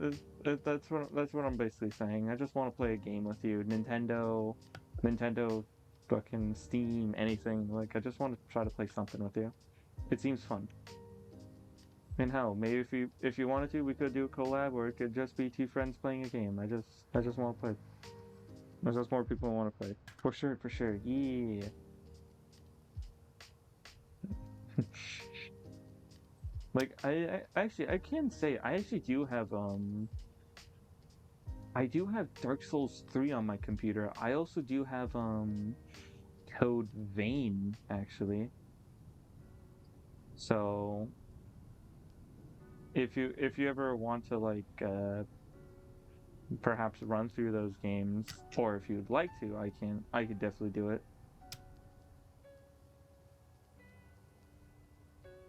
A: that's what I'm basically saying. I just want to play a game with you. Nintendo, fucking Steam, anything. Like, I just want to try to play something with you. It seems fun. And hell, maybe if you wanted to, we could do a collab, or it could just be two friends playing a game. I just want to play. There's just more people who want to play. For sure, for sure. Yeah. Like I can say I actually do have I do have Dark Souls 3 on my computer. I also do have Code Vein actually. So if you ever want to like perhaps run through those games, or if you'd like to, I could definitely do it.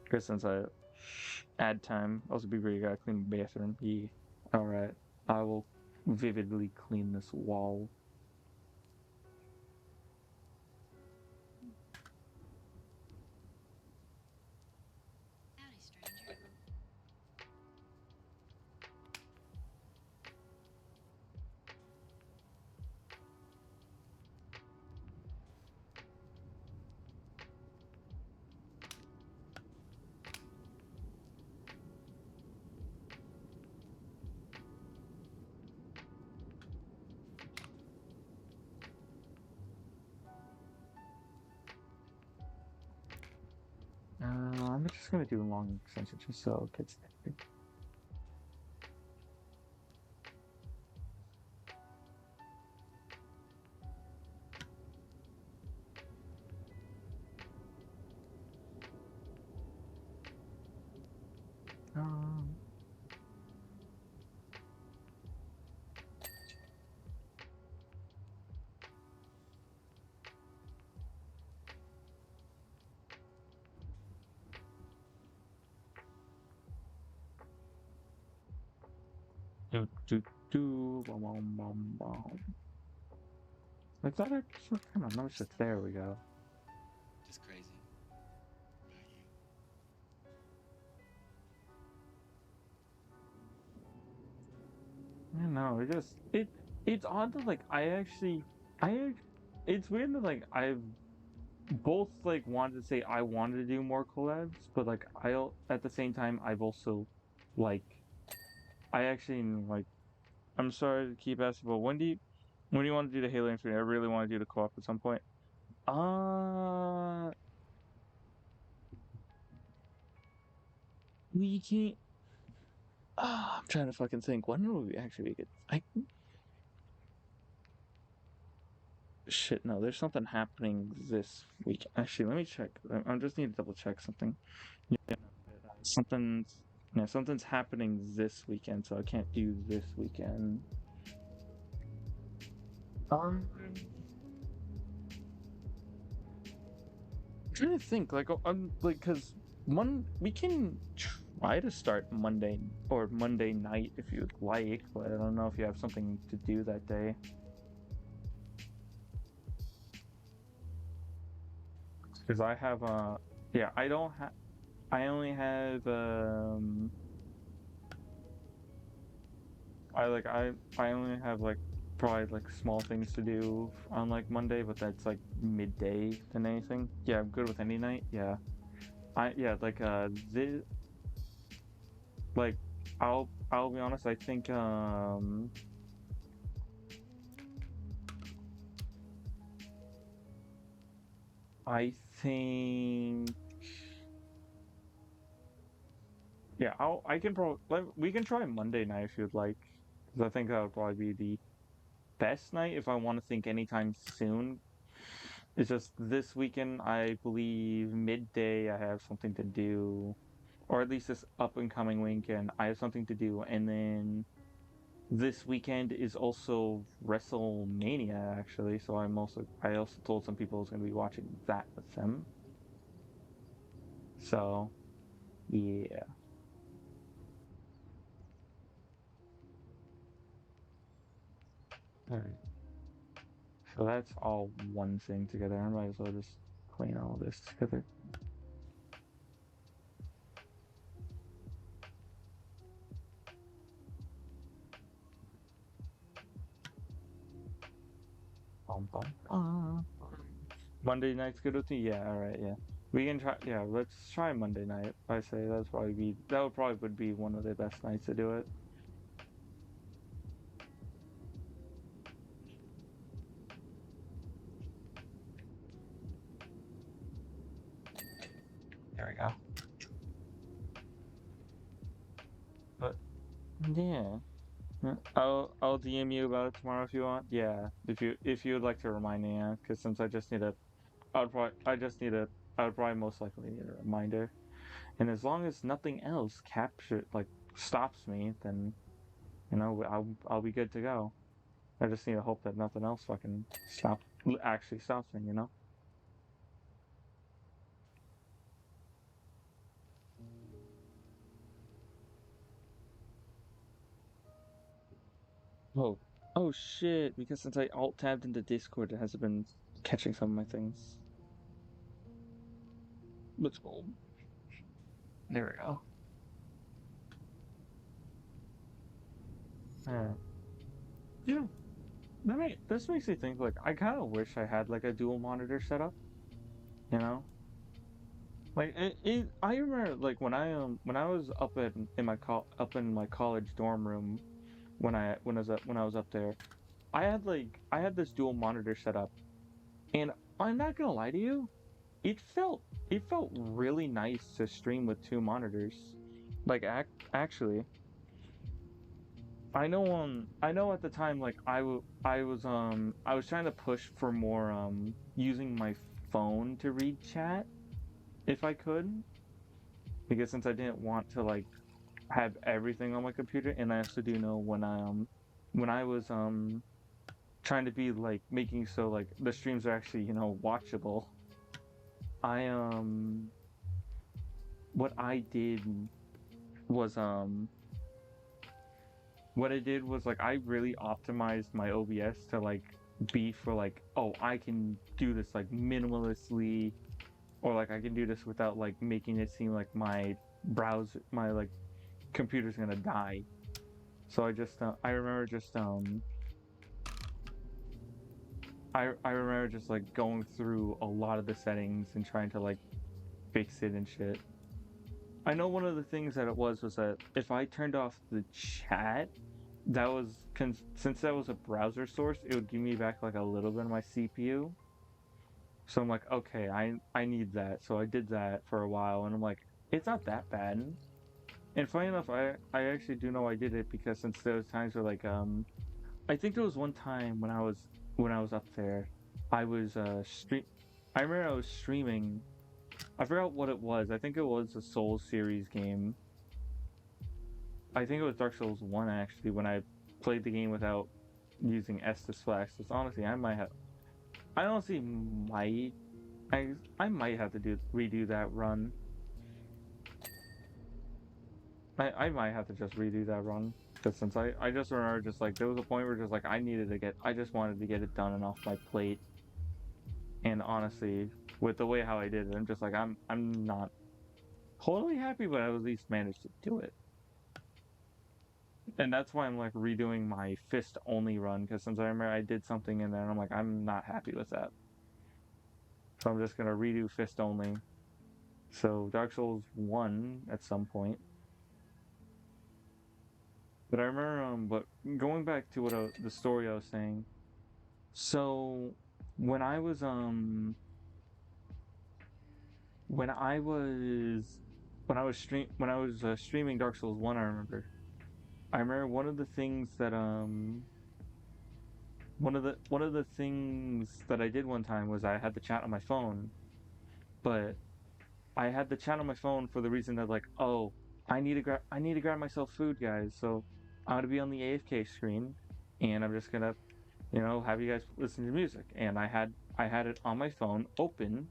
A: Because since I add time, also be where you gotta clean the bathroom. Yeah. Alright. I will vividly clean this wall.
B: Howdy, stranger.
A: I'm just gonna do a long extension just so it gets. Um, do do do bum, bum, bum, bum. I thought I just come on, no shit. There we go.
B: Just crazy. About you.
A: I don't know. It's odd that like I it's weird that like I've both like wanted to say I wanted to do more collabs, but like at the same time I've also like I actually like I'm sorry to keep asking, but when do you want to do the Halo Infinite? I really want to do the co-op at some point. Uh we can't. I'm trying to fucking think. When would we actually be good? Shit. No, there's something happening this week. Actually, let me check. I just need to double check something. Yeah, something's yeah, something's happening this weekend, so I can't do this weekend. Um, I'm trying to think. Like, I'm like, cause we can try to start Monday or Monday night if you'd like, but I don't know if you have something to do that day. Because I have yeah, I don't have. I only have I only have like probably like small things to do on like Monday, but that's like midday than anything. Yeah, I'm good with any night. Yeah. Yeah, like this like I'll be honest, I think Yeah, I can we can try Monday night if you'd like, because I think that would probably be the best night if I want to think anytime soon. It's just this weekend, I believe midday I have something to do, or at least this up and coming weekend I have something to do, and then this weekend is also WrestleMania actually. So I also told some people I was going to be watching that with them. So yeah. All right. So that's all one thing together. I might as well just clean all this together. Bum, bum, bum. Monday night's good with me? Yeah, alright, yeah. We can try, yeah, let's try Monday night. I say that would probably would be one of the best nights to do it. There we go. But yeah. Yeah. I'll DM you about it tomorrow if you want. Yeah, if you would like to remind me, yeah, because since I just need a, I would probably most likely need a reminder. And as long as nothing else stops me, then I'll be good to go. I just need to hope that nothing else fucking actually stops me. Oh, oh shit! Because since I alt tabbed into Discord, it hasn't been catching some of my things. Let's go. There we go. Yeah. Yeah. This makes me think like I kind of wish I had like a dual monitor setup. You know, I remember like when I was up in my college dorm room when I was up there, I had this dual monitor setup, and I'm not gonna lie to you, it felt it felt really nice to stream with two monitors. Actually, I know at the time like I was trying to push for more using my phone to read chat if I could, because since I didn't want to like have everything on my computer. And I also do know when I was trying to be like making so like the streams are actually, watchable. I what I did was what I did was like I really optimized my OBS to like be for like, oh, I can do this like minimalistically, or like I can do this without like making it seem like my like computer's gonna die. So I remember just I remember just like going through a lot of the settings and trying to like fix it and shit. I know one of the things that it was that if I turned off the chat, since that was a browser source, it would give me back like a little bit of my CPU. So I'm like, okay, I need that. So I did that for a while, and I'm like, it's not that bad. And funny enough, I actually do know I did it because since there was times where like I think there was one time when I was up there, I was stream. I remember I was streaming. I forgot what it was. I think it was a Souls series game. I think it was Dark Souls 1 actually when I played the game without using S to splash. Because honestly, I honestly might. I might have to redo that run. I might have to just redo that run. Because since I just remember just like there was a point where just like I just wanted to get it done and off my plate. And honestly, with the way how I did it, I'm just like I'm not totally happy, but I at least managed to do it. And that's why I'm like redoing my fist only run, because since I remember I did something in there and I'm like, I'm not happy with that. So I'm just gonna redo fist only. So Dark Souls 1 at some point. But I remember but going back to the story I was saying. So when I was when I was when I was streaming Dark Souls 1, I remember one of the things that one of the things that I did one time was I had the chat on my phone, but I had the chat on my phone for the reason that, like, oh, I need to grab myself food, guys. So I'm gonna be on the AFK screen, and I'm just gonna, have you guys listen to music. And I had it on my phone open,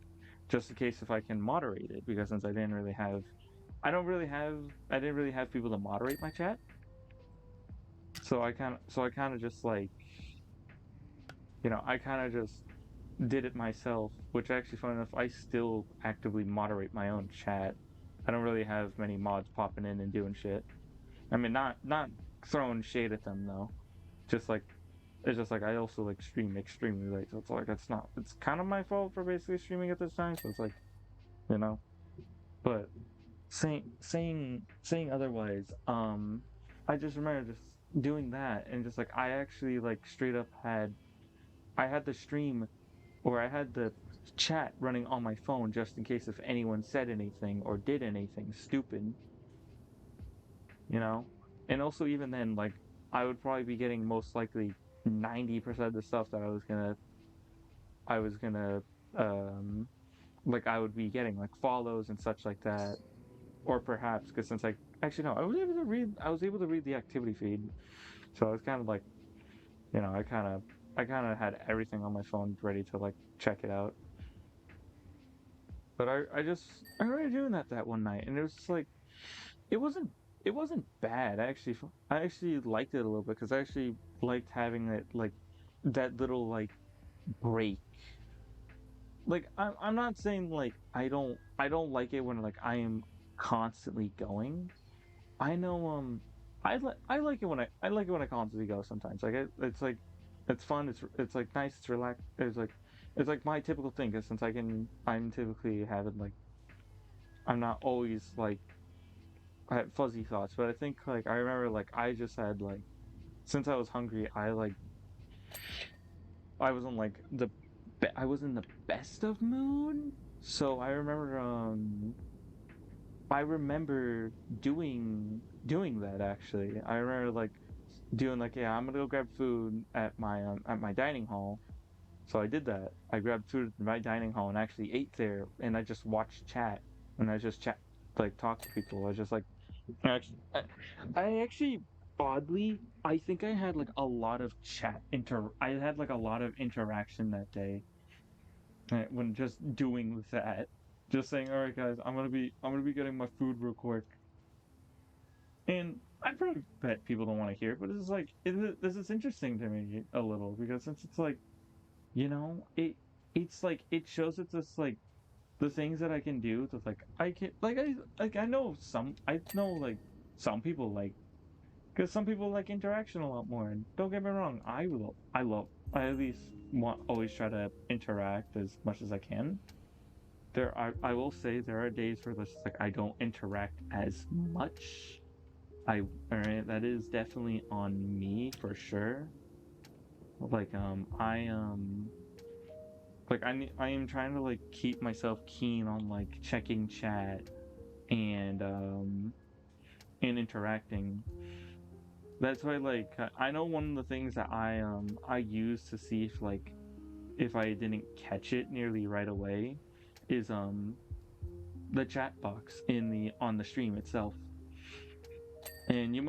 A: just in case if I can moderate it, because since I didn't really have people to moderate my chat. So I kind of just like, I kind of just did it myself, which actually, fun enough, I still actively moderate my own chat. I don't really have many mods popping in and doing shit. I mean, not throwing shade at them though. Just like it's just like I also like stream extremely late, so it's like it's kind of my fault for basically streaming at this time. So it's like, you know, but saying otherwise, I just remember just doing that and just like I actually like straight up I had the stream or I had the chat running on my phone just in case if anyone said anything or did anything stupid, you know? And also even then, like I would probably be getting most likely 90% of the stuff that I was gonna like I would be getting like follows and such like that. Or perhaps because since I actually no, I was able to read the activity feed. So I was kind of like, I kind of had everything on my phone ready to like check it out. But I remember doing that one night, and it was just like it wasn't it wasn't bad. I actually liked it a little bit because I actually liked having that little like break. Like I'm not saying like I don't like it when like I am constantly going. I know I like it when I constantly go sometimes. It's like it's fun. It's like nice. It's relaxed. It's like my typical thing because since I'm typically having like I'm not always like I had fuzzy thoughts, but I think like I remember like I just had like since I was hungry, I was on like I was in the best of mood. So I remember doing that actually. I remember like doing like yeah, I'm gonna go grab food at my dining hall. So I did that. I grabbed food at my dining hall and actually ate there, and I just watched chat and I just chat like talk to people. I just like actually, I actually oddly I think I had like a lot of I had like a lot of interaction that day when just doing that. Just saying, all right, guys, I'm gonna be getting my food real quick, and I probably bet people don't want to hear it, but it's like this is interesting to me a little because since it's like it's like it shows it's just like the things that I can do to like I know I know like some people like because some people like interaction a lot more and don't get me wrong I at least want always try to interact as much as I can. I will say there are days where it's like I don't interact as much. Alright, that is definitely on me for sure. Like I am trying to like keep myself keen on like checking chat and interacting. That's why like I know one of the things that I use to see if I didn't catch it nearly right away is the chat box in the on the stream itself. And you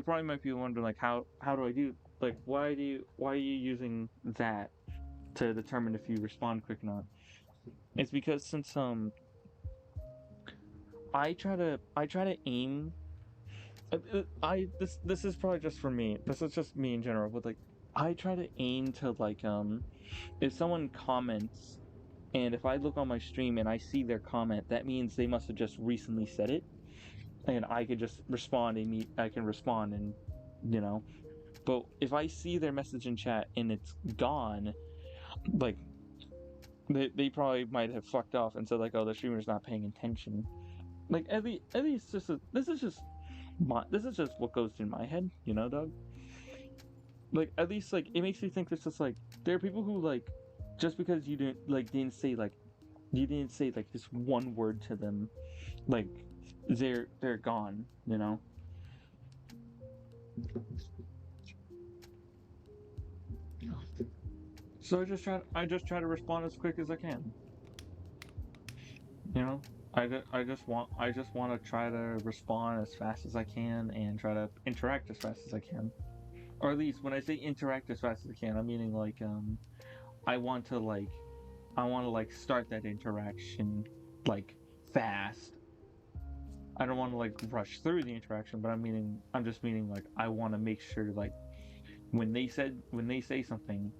A: probably might be wondering like how do I do like why are you using that to determine if you respond quick or not? It's because since I try to aim I this is probably just for me. This is just me in general, but like I try to aim to like if someone comments and if I look on my stream and I see their comment, that means they must have just recently said it and I could just respond and I can respond and you know. But if I see their message in chat and it's gone, like they probably might have fucked off and said like, "Oh, the streamer's not paying attention." Like at least this is just what goes through my head, dog. Like at least like it makes me think this is like there are people who like just because you didn't say like You didn't say like this one word to them, like they're gone, you know. So I just try to respond as quick as I can. You know, I just want to try to respond as fast as I can and try to interact as fast as I can. Or at least when I say interact as fast as I can, I'm meaning like I want to like I want to like start that interaction like fast. I don't want to like rush through the interaction, but I'm just meaning like I want to make sure like when they say something,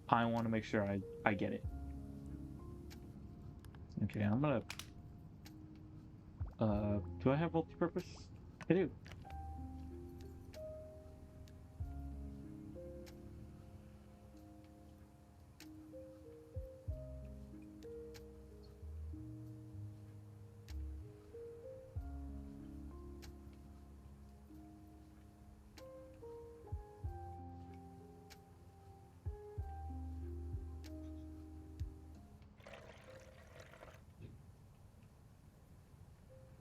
A: I want to make sure I get it. Okay, I'm gonna do I have multi-purpose? I do.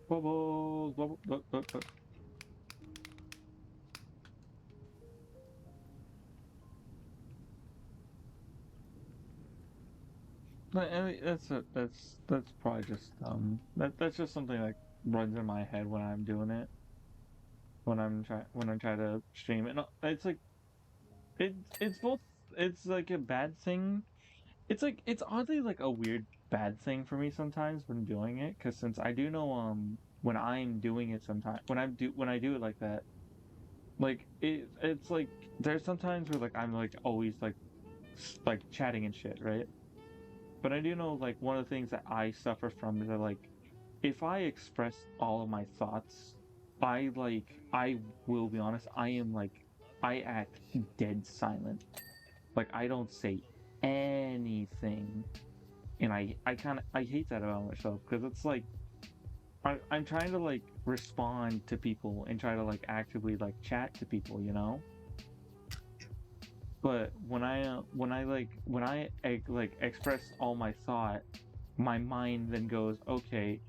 A: Bubbles, bubble, I mean, that's probably just that's just something that runs in my head when I'm doing it when I'm trying to stream it. No, it's like it's both it's like a bad thing. It's like it's oddly like a weird bad thing for me sometimes when doing it because since I do know when I'm doing it sometimes when I do it like that like it's like there's sometimes where like I'm like always like chatting and shit, right? But I do know like one of the things that I suffer from is that like if I express all of my thoughts, I will be honest, I am like I act dead silent. Like I don't say anything. And I kind of I hate that about myself because it's like I'm trying to like respond to people and try to like actively like chat to people, you know? But when I like express all my thought, my mind then goes, okay,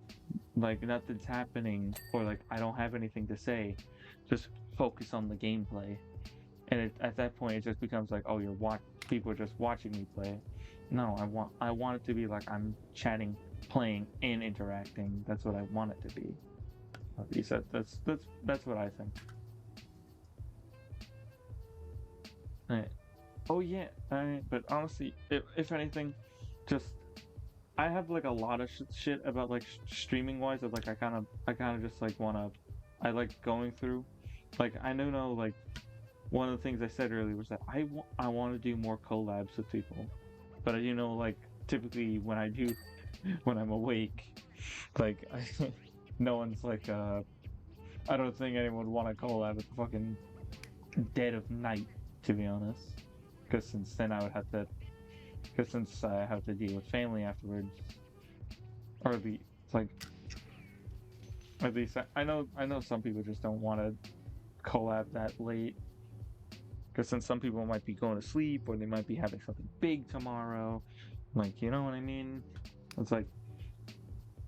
A: like nothing's happening, or like I don't have anything to say. Just focus on the gameplay, and at that point it just becomes like, oh, people are just watching me play. No, I want it to be like I'm chatting, playing, and interacting. That's what I want it to be. At least that's what I think. Right. Oh yeah, but honestly, if anything, just I have like a lot of shit about like streaming wise that like I kind of just like wanna I like going through. Like I know like one of the things I said earlier was that I want to do more collabs with people, but I do know like typically when I do when I'm awake, like no one's like I don't think anyone would want to collab at the fucking dead of night, to be honest. Because since then I would have to, because since I have to deal with family afterwards, or the like, at least I know some people just don't want to collab that late. Because since some people might be going to sleep or they might be having something big tomorrow, like you know what I mean? It's like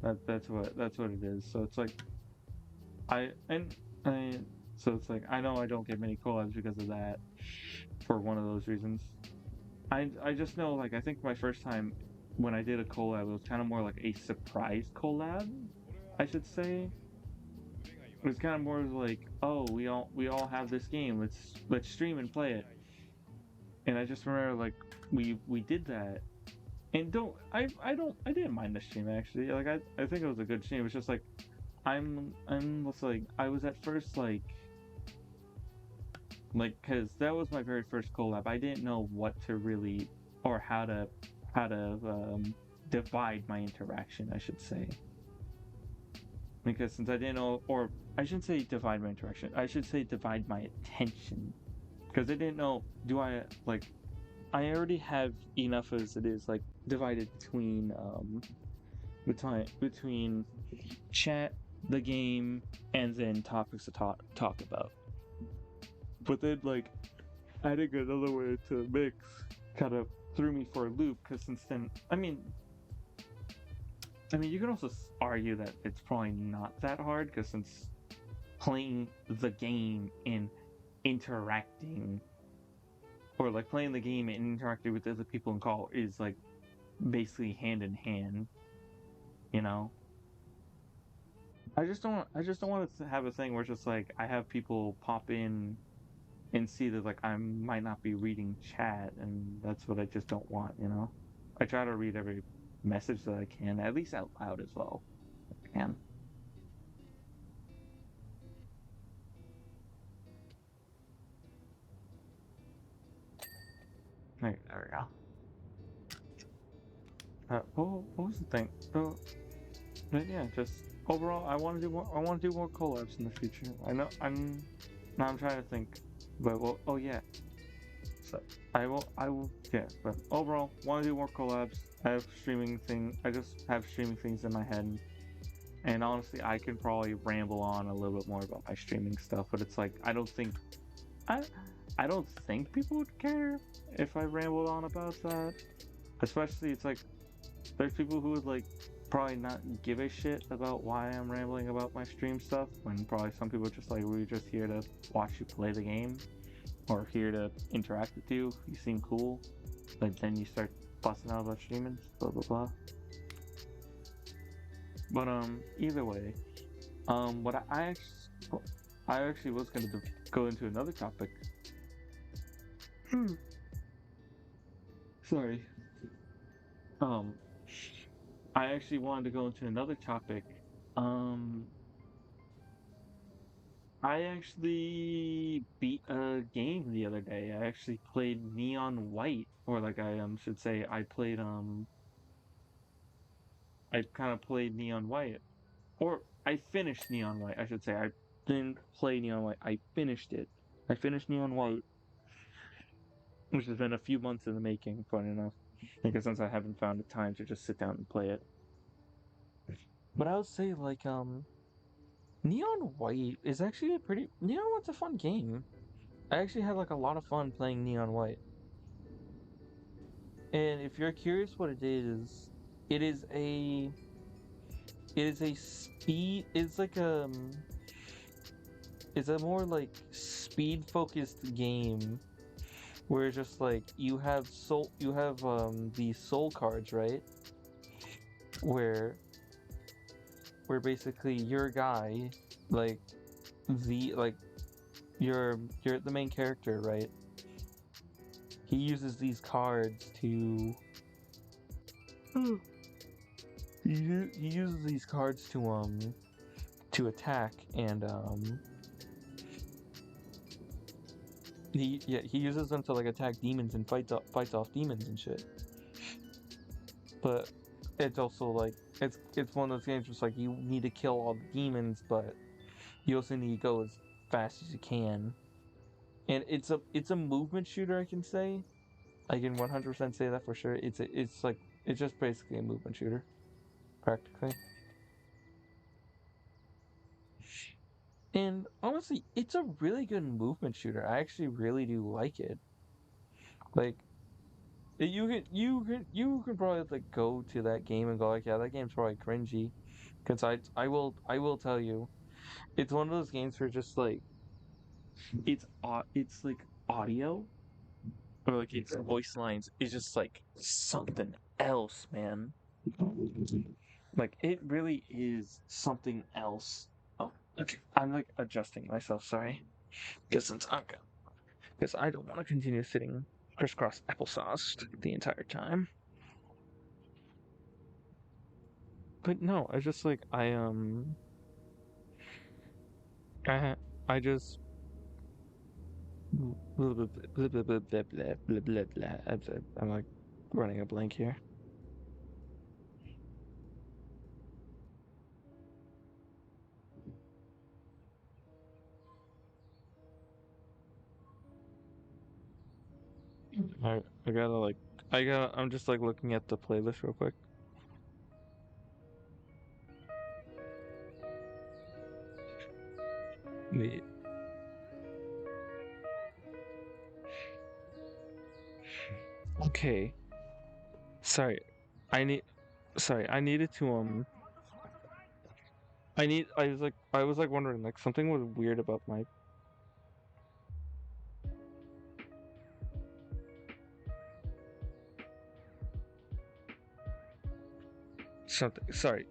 A: that's what it is. So it's like I and I so it's like I know I don't get many collabs because of that for one of those reasons. I just know like I think my first time when I did a collab it was kind of more like a surprise collab, I should say. It was kind of more like, oh, we all have this game. Let's stream and play it. And I just remember like we did that. And I didn't mind the stream actually. Like I think it was a good stream. It was just like I'm just like I was at first like because that was my very first collab. I didn't know what to really or how to divide my interaction, I should say. Because since I didn't know, or I shouldn't say divide my interaction, I should say divide my attention. Because I didn't know, do I like I already have enough as it is like divided between chat, the game, and then topics to talk about. But then like adding another way to mix kind of threw me for a loop because since then I mean I mean, you can also argue that it's probably not that hard because since playing the game and interacting, or like playing the game and interacting with other people in call is like basically hand in hand, you know. I just don't want to have a thing where it's just like I have people pop in and see that like I might not be reading chat, and that's what I just don't want, you know. I try to read every message that I can, at least out loud as well. If I can. There we go. What was the thing? But yeah, just overall, I want to do more. I want to do more collabs in the future. I know I'm. Now I'm trying to think, but well, oh yeah. So I will. Yeah, but overall, want to do more collabs. I have streaming thing. I just have streaming things in my head, and honestly, I can probably ramble on a little bit more about my streaming stuff. But it's like I I don't think people would care if I rambled on about that. Especially, it's like there's people who would like probably not give a shit about why I'm rambling about my stream stuff, when probably some people are just like, we're just here to watch you play the game or here to interact with you. You seem cool. But then you start busting out about streaming, blah blah blah. But either way, what I actually was gonna go into another topic. Sorry. Um, I actually wanted to go into another topic. Um, I actually beat a game the other day. I actually played Neon White, or like I should say, I kind of played Neon White, or I finished Neon White. I should say I didn't play Neon White. I finished it. I finished Neon White, which has been a few months in the making. Funny enough, because since I haven't found the time to just sit down and play it. But I would say like Neon White is actually a pretty Neon White's a fun game. I actually had like a lot of fun playing Neon White. And if you're curious what it is a it is a speed it's a more like speed focused game where it's just like you have these soul cards, right? Where basically your guy, like the like you're the main character, right? He uses these cards to he uses these cards to attack, and he uses them to like attack demons and fights off demons and shit. But it's also like it's one of those games where it's like you need to kill all the demons, but you also need to go as fast as you can. And it's a movement shooter, I can say. I can 100% say that for sure. It's just basically a movement shooter, practically. And honestly, it's a really good movement shooter. I actually really do like it. Like you can probably like go to that game and go like, yeah, that game's probably cringy. Cause I will tell you, it's one of those games where just like it's like audio or like its voice lines is just like something else, man. Like it really is something else. Oh, okay. I'm like adjusting myself. Sorry, because since I'm because I don't want to continue sitting crisscross applesauce the entire time. But no, I just like I I just blah, blah, blah, blah, blah, blah, blah, blah, blah, blah. I'm like running a blank here. I gotta like I'm just like looking at the playlist real quick. Wait. Okay. Sorry. I need Sorry, I needed to I was like wondering like something was weird about my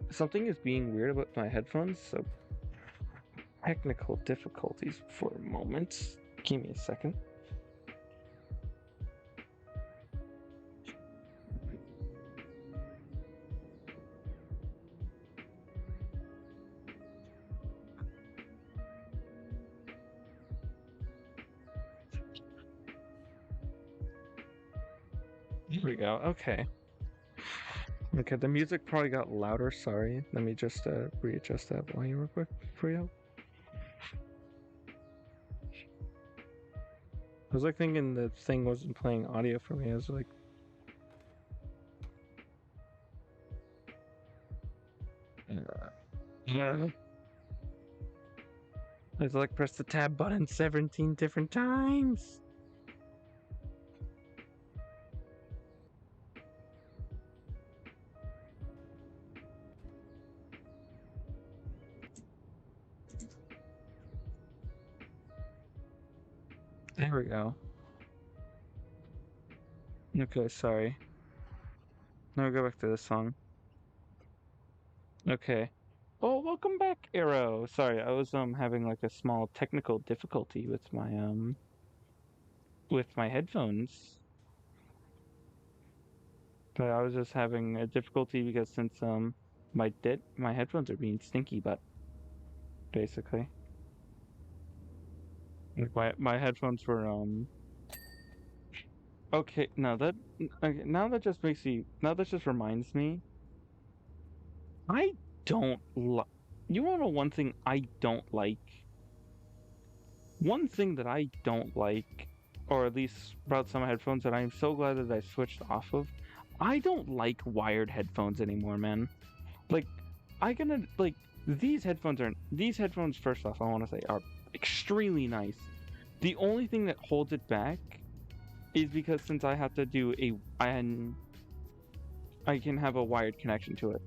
A: something is being weird about my headphones, so technical difficulties for a moment. Give me a second. Here we go. Okay. Okay, the music probably got louder. Sorry. Let me just readjust that volume real quick for you. I was like thinking the thing wasn't playing audio for me. I was like, yeah. I was like, press the tab button 17 different times. There we go. Okay, sorry. Now we go back to this song. Okay. Oh, welcome back, Arrow. Sorry, I was having like a small technical difficulty with my headphones. But I was just having a difficulty because since my headphones are being stinky butt, basically. Like my headphones were okay, okay, now that just reminds me, I don't like you wanna know one thing I don't like? One thing that I don't like, or at least about some headphones that I'm so glad that I switched off of, I don't like wired headphones anymore, man. Like, I gonna like these headphones. First off, I want to say are extremely nice. The only thing that holds it back is because since I have to do I can have a wired connection to it,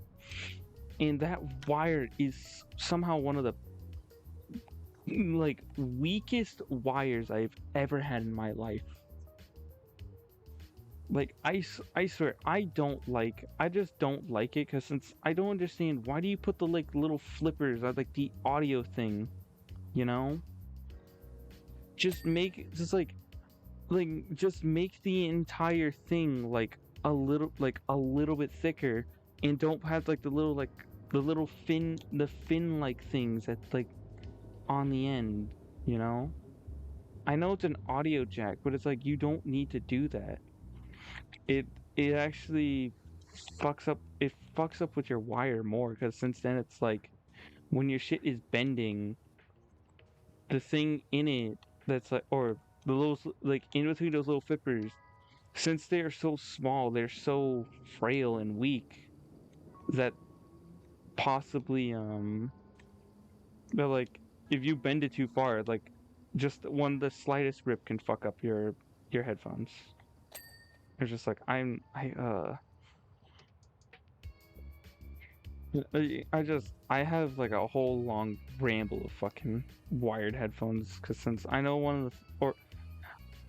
A: and that wire is somehow one of the like weakest wires I've ever had in my life. Like I swear I just don't like it because since I don't understand why do you put the like little flippers or like the audio thing, you know? Just make just like just make the entire thing like a little bit thicker and don't have like the little fin like things that like on the end, you know? I know it's an audio jack, but it's like you don't need to do that. it it actually fucks up with your wire more because since then it's like when your shit is bending, the thing in it that's like or the little like in between those little flippers, since they are so small, they're so frail and weak that possibly they're like if you bend it too far, like just the slightest rip can fuck up your headphones. It's just like I have like a whole long ramble of fucking wired headphones because since I know one of the or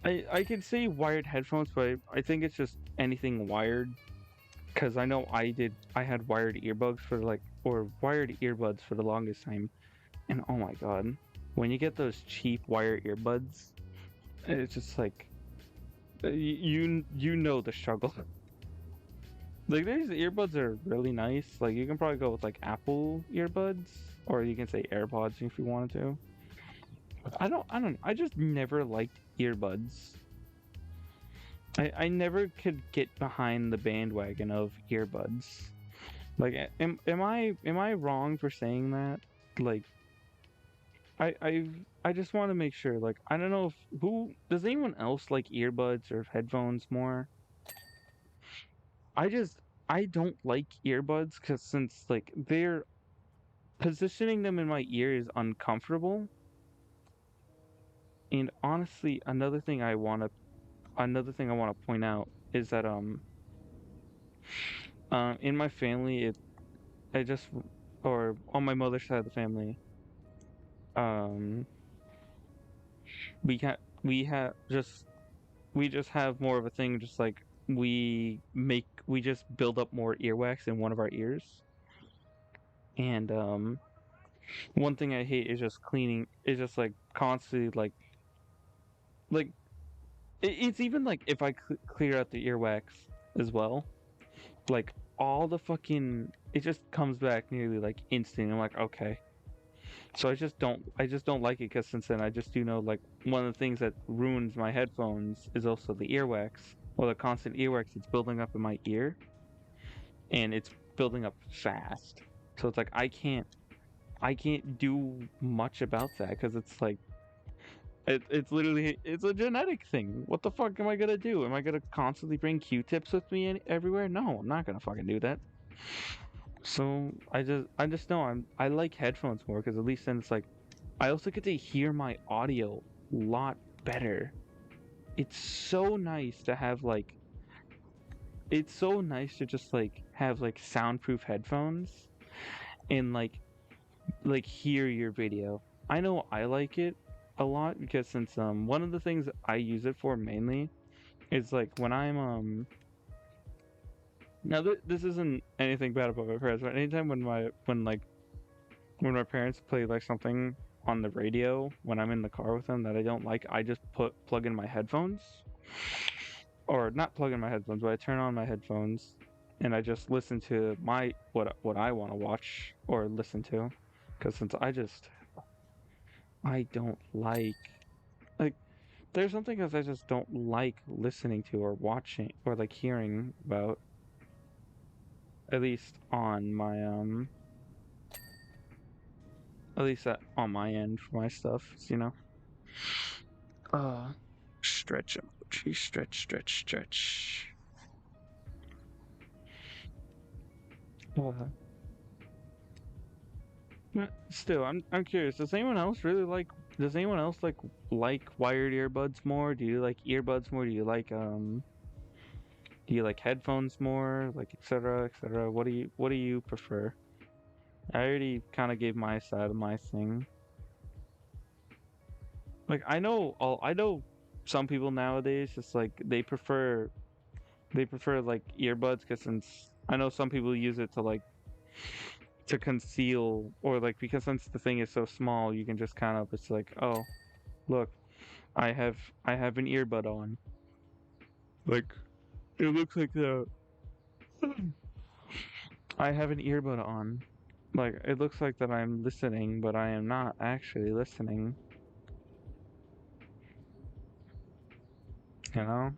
A: I could say wired headphones, but I think it's just anything wired because I know I had wired earbuds for like or wired earbuds for the longest time, and oh my god, when you get those cheap wire earbuds, it's just like you know the struggle. Like these earbuds are really nice. Like you can probably go with like Apple earbuds, or you can say AirPods if you wanted to. But I just never liked earbuds. I never could get behind the bandwagon of earbuds. Like am I wrong for saying that? Like I just want to make sure. Like I don't know if who does anyone else like earbuds or headphones more? I just I don't like earbuds because since like they're positioning them in my ear is uncomfortable. And honestly, another thing I want to point out is that In my family, I just, or on my mother's side of the family, um, we have just we just have more of a thing, just like we just build up more earwax in one of our ears, and one thing I hate is just cleaning, is just like constantly like it's even like if I clear out the earwax as well, like all the fucking it just comes back nearly like instant. I'm like, okay. So I just don't like it, because since then I just do know, like, one of the things that ruins my headphones is also the earwax, or the constant earwax that's building up in my ear, and it's building up fast. So it's like I can't do much about that, because it's like it's literally it's a genetic thing. What the fuck am I gonna do? Am I gonna constantly bring Q-tips with me everywhere? No, I'm not gonna fucking do that. So I just know I like headphones more, because at least then it's like I also get to hear my audio a lot better. It's so nice to have like it's so nice to just like have like soundproof headphones and like hear your video. I know I like it a lot, because since one of the things I use it for mainly is like when I'm now this isn't anything bad about my parents, but anytime when my parents play like something on the radio when I'm in the car with them that I don't like, I just plug in my headphones, or not plug in my headphones, but I turn on my headphones and I just listen to my what I want to watch or listen to, because since I don't like there's some things I just don't like listening to or watching or like hearing about, at least on my at least on my end for my stuff. Uh, stretch emoji, stretch. Uh, but still, I'm curious. Does anyone else really like? Does anyone else like wired earbuds more? Do you like earbuds more? Do you like headphones more? Like etc. etc. What do you prefer? I already kind of gave my side of my thing. Like I know some people nowadays just like they prefer like earbuds, because since I know some people use it to like to conceal, or like because since the thing is so small, you can just kind of, it's like, oh, look, I have an earbud on. Like it looks like the I have an earbud on. Like it looks like that I'm listening, but I am not actually listening. You know?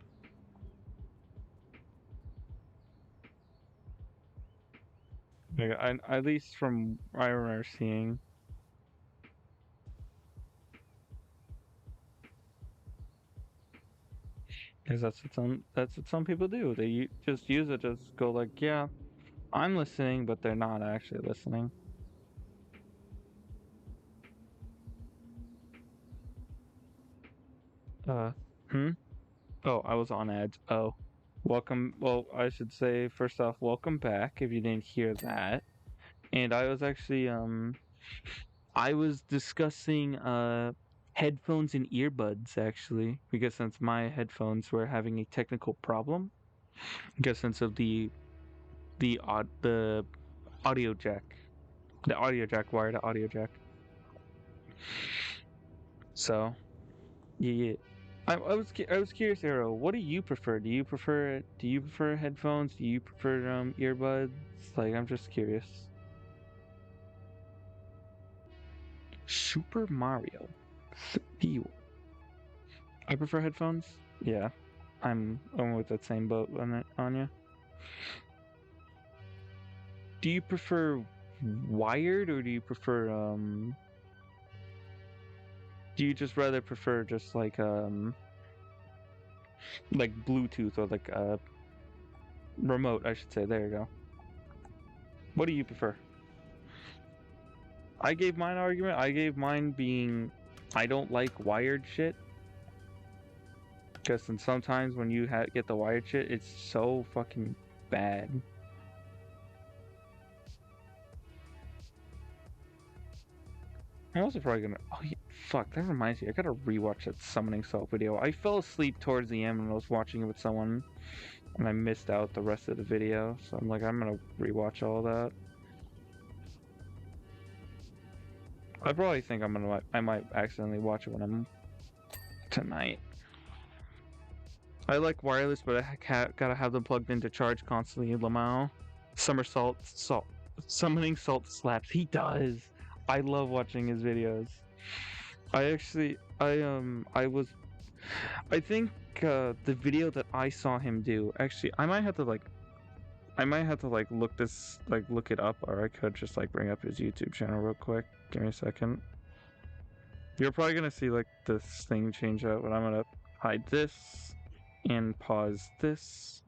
A: Like at least from what I remember seeing, because that's what some people do. They just use it, just go like, yeah, I'm listening, but they're not actually listening. Uh, hmm? Oh, I was on ads. Oh, welcome. Well, I should say first off, welcome back if you didn't hear that. And I was discussing headphones and earbuds actually, because since my headphones were having a technical problem, because since of the audio jack, the audio jack wired audio jack. So yeah. I was curious, Arrow. What do you prefer? Do you prefer headphones? Do you prefer earbuds? Like, I'm just curious. Super Mario 3D. I prefer headphones. Yeah, I'm with that same boat on it, Anya. Do you prefer wired, or do you prefer do you just rather prefer just like Bluetooth, or like remote, I should say. There you go. What do you prefer? I gave mine argument. I gave mine being I don't like wired shit, because sometimes when you get the wired shit, it's so fucking bad. I'm also probably gonna. Oh, yeah, fuck, that reminds me. I gotta rewatch that Summoning Salt video. I fell asleep towards the end when I was watching it with someone, and I missed out the rest of the video. So I'm like, I'm gonna rewatch all that. I probably think I might accidentally watch it when I'm tonight. I like wireless, but I gotta have them plugged in to charge constantly. Lamau, summoning salt slaps. He does. I love watching his videos. I think the video that I saw him do. Actually, I might have to look it up, or I could just like bring up his YouTube channel real quick. Give me a second. You're probably gonna see like this thing change out, but I'm gonna hide this and pause this.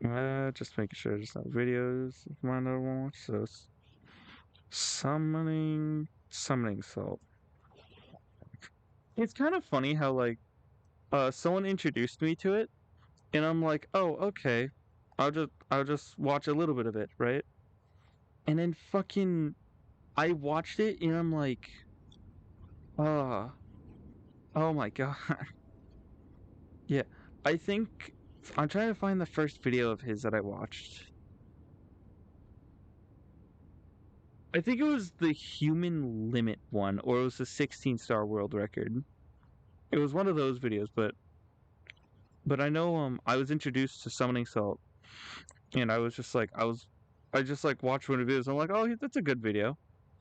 A: Just making sure there's no videos of mine that I want to watch. So it's summoning salt. It's kind of funny how like someone introduced me to it, and I'm like, oh, okay, I'll just watch a little bit of it, right? And then fucking I watched it, and I'm like, oh, oh my god. Yeah, I think I'm trying to find the first video of his that I watched. I think it was the human limit one, or it was the 16-star world record. It was one of those videos, but I know I was introduced to Summoning Salt, and I was just like I just like watched one of his videos. I'm like, oh, that's a good video.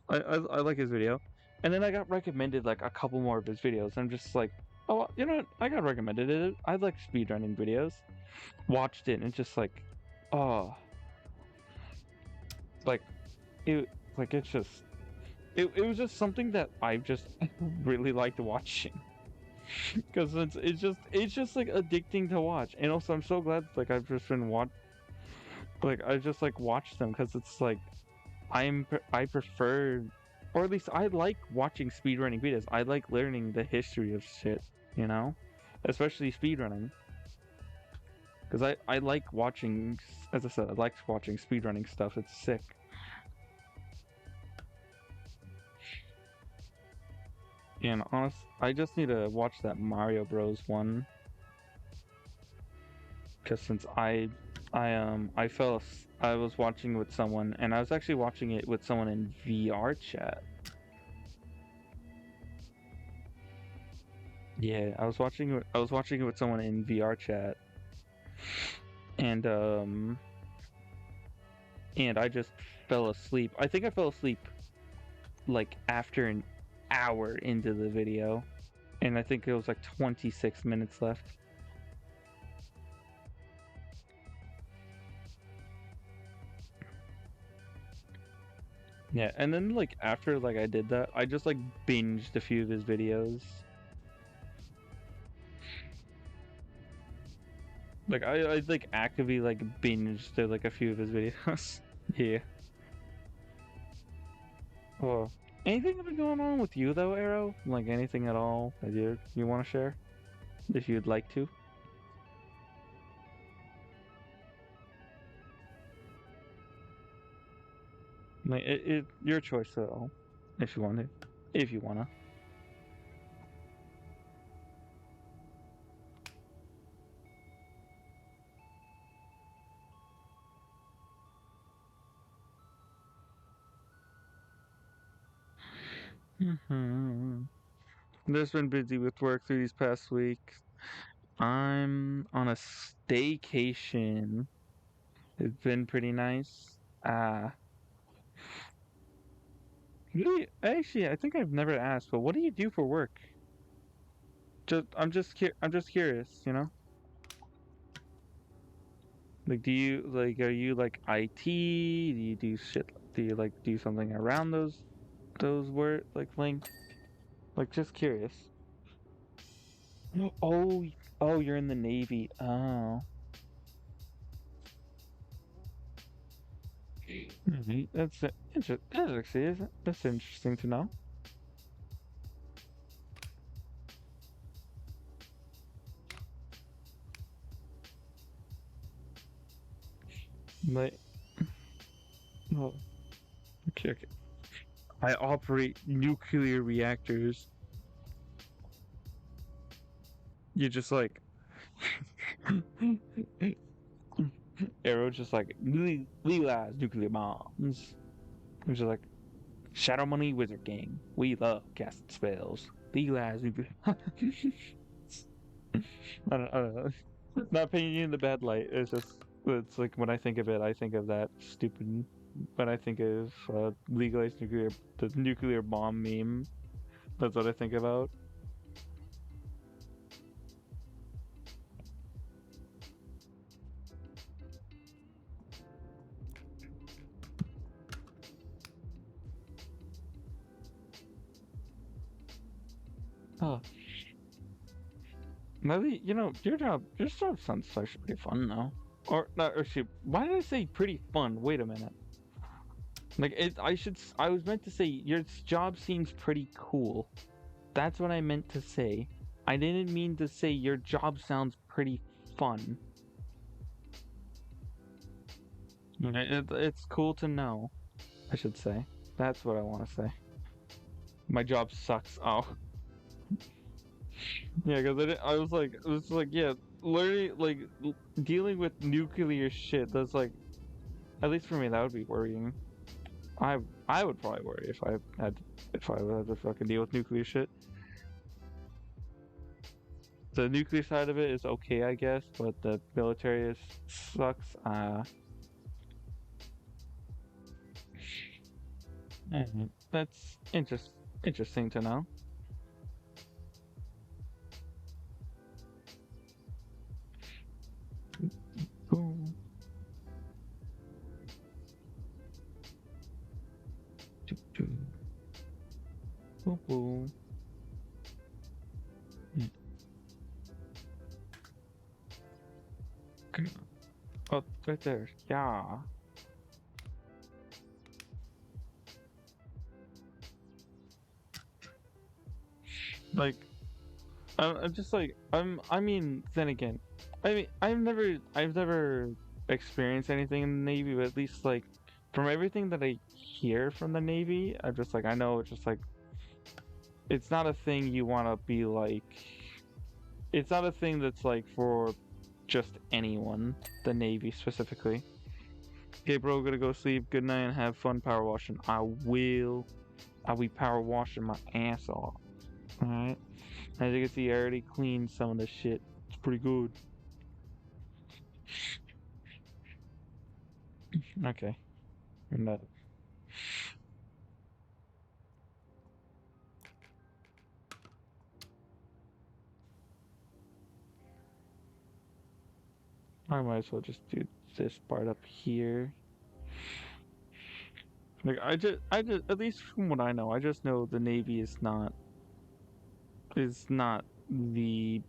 A: I like his video, and then I got recommended like a couple more of his videos. I'm just like, oh, you know what? I got recommended it. I like speedrunning videos. Watched it and just like, oh, like it, like it's just it was just something that I just really liked watching because it's just like addicting to watch. And also, I'm so glad like I've just been I just like watch them because it's like I prefer, or at least I like watching speedrunning videos. I like learning the history of shit, you know, especially speedrunning. Because I like watching, as I said, I like watching speedrunning stuff. It's sick. And honest, I just need to watch that Mario Bros. One. Because since I was watching with someone, and I was actually watching it with someone in VR chat. Yeah, I was watching it with someone in VR chat. And I just fell asleep. I think I fell asleep like after an hour into the video, and I think it was like 26 minutes left. Yeah, and then like after like I did that, I just like binged a few of his videos. Like I like actively like binged like a few of his videos. Yeah. Oh, anything been going on with you though, Arrow? Like anything at all that you want to share, if you'd like to? Like your choice at all, if you want to, if you wanna. Just been busy with work through these past weeks. I'm on a staycation. It's been pretty nice. Really, actually, I think I've never asked, but what do you do for work? I'm just curious, you know? Like, are you like IT? Do you do shit? Do you like do something around those word like links? Like, just curious. Oh, oh, you're in the Navy. Oh. That's interesting, isn't it? That's interesting to know. Like, oh, okay, okay. I operate nuclear reactors. You're just like Arrow, just like legalize nuclear bombs. Which is like Shadow Money Wizard Gang. We love casting spells. Legalize nuclear. I don't know. Not painting you in the bad light. It's like when I think of it, I think of that stupid. When I think of legalized the nuclear bomb meme. That's what I think about. Oh, maybe your job sounds actually pretty fun now. Or not? Or shoot, why did I say pretty fun? Wait a minute. Like I was meant to say your job seems pretty cool. That's what I meant to say. I didn't mean to say your job sounds pretty fun. It's cool to know, I should say. That's what I want to say. My job sucks. Oh. Yeah, because I was like, yeah, learning, like, dealing with nuclear shit, that's like, at least for me, that would be worrying. I would probably worry if I would have to fucking deal with nuclear shit. The nuclear side of it is okay, I guess, but the military sucks. That's interesting to know. Boom. Boom, boom. Oh, it's right there. Yeah. Like, I'm just like, I mean, then again, I mean, I've never experienced anything in the Navy, but at least, like, from everything that I hear from the Navy, I'm just like, I know it's just like, it's not a thing you want to be like, it's not a thing that's like for just anyone, the Navy specifically. Okay, bro, gonna go sleep. Good night and have fun power washing. I'll be power washing my ass off. Alright? As you can see, I already cleaned some of this shit. It's pretty good. Okay. And that. I might as well just do this part up here. Like, at least from what I know, I just know the Navy is not the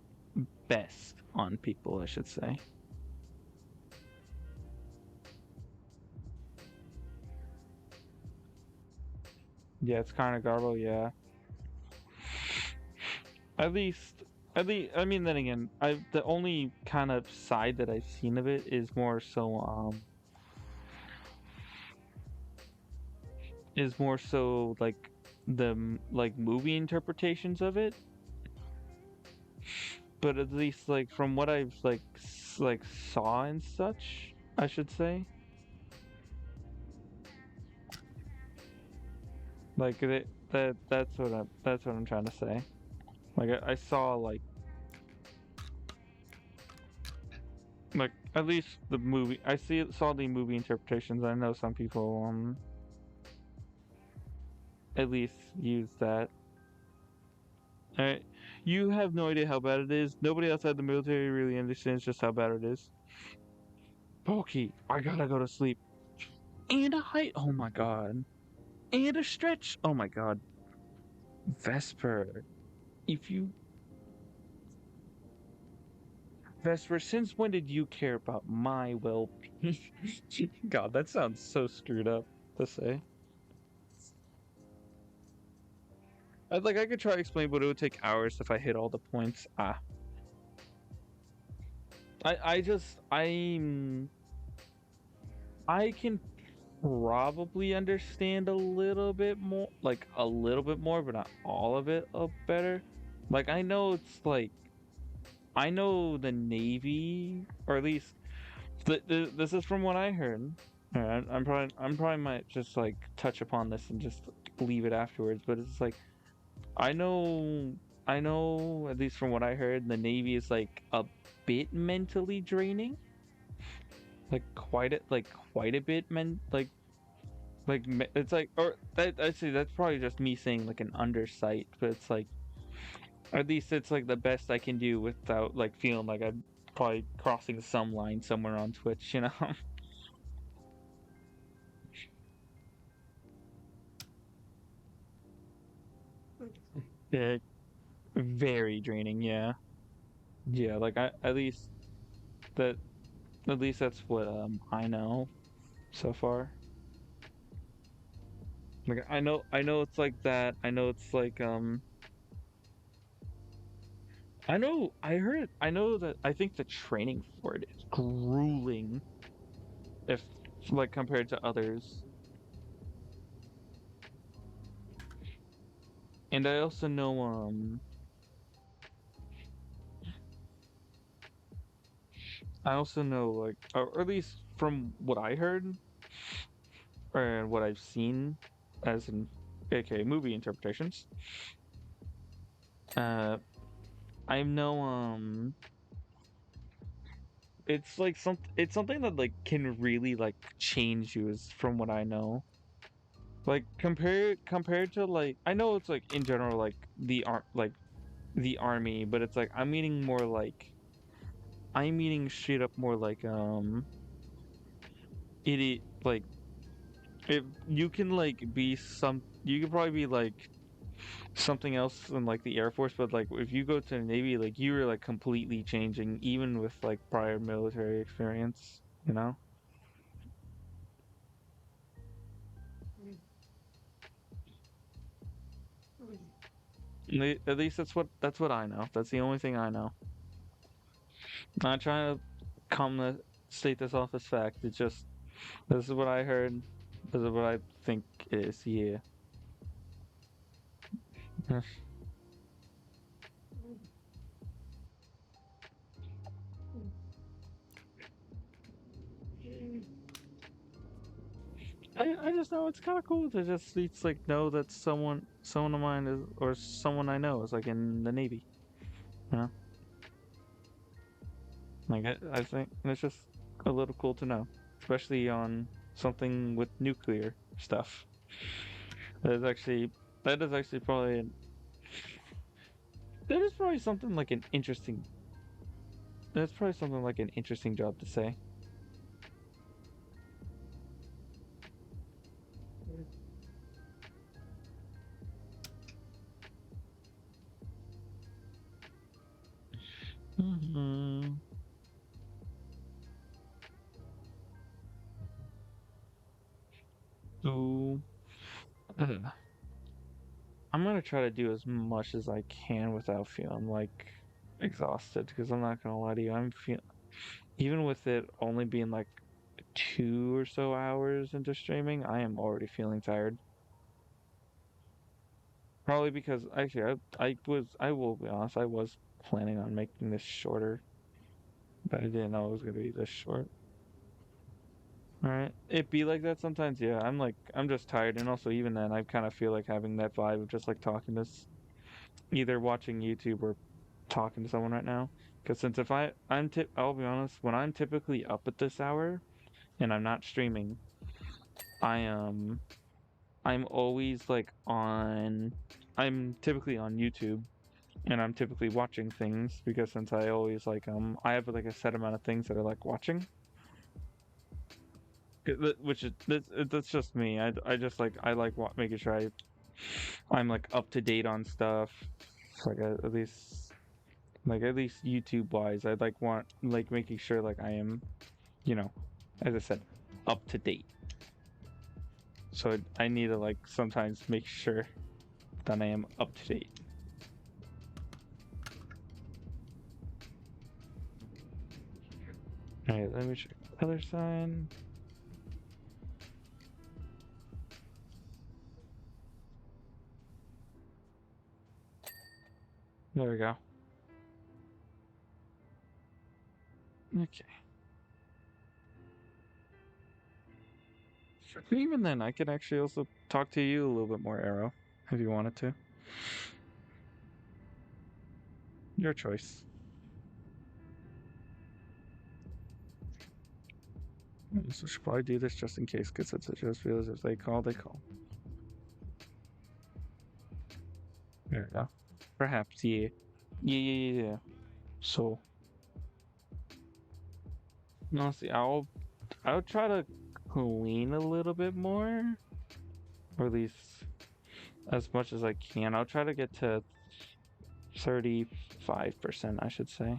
A: best on people, I should say. Yeah, it's kind of garble, yeah. At least, I mean, then again, the only kind of side that I've seen of it is more so, like the like movie interpretations of it. But at least like from what I've like saw and such, I should say. Like that's what I'm trying to say. Like I saw like at least the movie. Saw the movie interpretations. I know some people at least use that. Alright. You have no idea how bad it is. Nobody outside the military really understands just how bad it is. Pokey, I gotta go to sleep. And a height. Oh my god. And a stretch. Oh my god. Vesper. If you. Vesper, since when did you care about my well being? God, that sounds so screwed up to say. I could try to explain, but it would take hours if I hit all the points. I can probably understand a little bit more, like a little bit more, but not all of it better. Like I know it's like I know the Navy, or at least this is from what I heard. I'm probably might just like touch upon this and just leave it afterwards, but it's like I know I know at least from what I heard, the Navy is like a bit mentally draining, like quite a bit it's like, or that actually that's probably just me saying like an undersight, but it's like at least it's like the best I can do without like feeling like I'm probably crossing some line somewhere on Twitch, you know? Yeah, very draining, yeah. Yeah, like I that at least that's what I know so far. Like I know it's like that. I know it's like I know that I think the training for it is grueling if like compared to others. And I also know like or at least from what I heard and what I've seen as in aka movie interpretations, uh I know it's something that like can really like change you is from what I know. Like compared to like I know it's like in general like the army, but it's like I'm meaning straight up more like it like if you can like be some you could probably be like something else in like the Air Force, but like if you go to the Navy, like you were like completely changing even with like prior military experience, you know? At least that's what I know. That's the only thing I know. Not trying to come to state this off as fact. It's just this is what I heard. This is what I think it is. Yeah. I just know it's kind of cool to just it's like know that someone of mine is or someone I know is like in the Navy. You know, like I think it's just a little cool to know, especially on something with nuclear stuff. That is actually that is actually probably that is probably something like an interesting. That's probably something like an interesting job to say. Hmm. So, uh, I'm gonna try to do as much as I can without feeling like exhausted because I'm not gonna lie to you. I'm feel even with it only being like 2 or so hours into streaming, I am already feeling tired. Probably because actually I will be honest, I was planning on making this shorter, but I didn't know it was gonna be this short. All right, it be like that sometimes. Yeah, I'm just tired, and also even then, I kind of feel like having that vibe of just like talking to either watching YouTube or talking to someone right now. Because since if I'll be honest, when I'm typically up at this hour and I'm not streaming, I I'm always like I'm typically on YouTube and I'm typically watching things because since I always like I have like a set amount of things that I like watching. Which is that's just me. I just like I like making sure I'm like up to date on stuff. Like at least YouTube wise, I'd like want like making sure like I am, you know, as I said, up to date. So I need to like sometimes make sure that I am up to date. All right, let me check the other side. There we go. Okay. Even then, I could actually also talk to you a little bit more, Arrow, if you wanted to. Your choice. So should probably do this just in case, because it's just feels if they call, they call. There we go. Perhaps, yeah. Yeah. So, honestly, I'll try to clean a little bit more, or at least as much as I can. I'll try to get to 35%, I should say.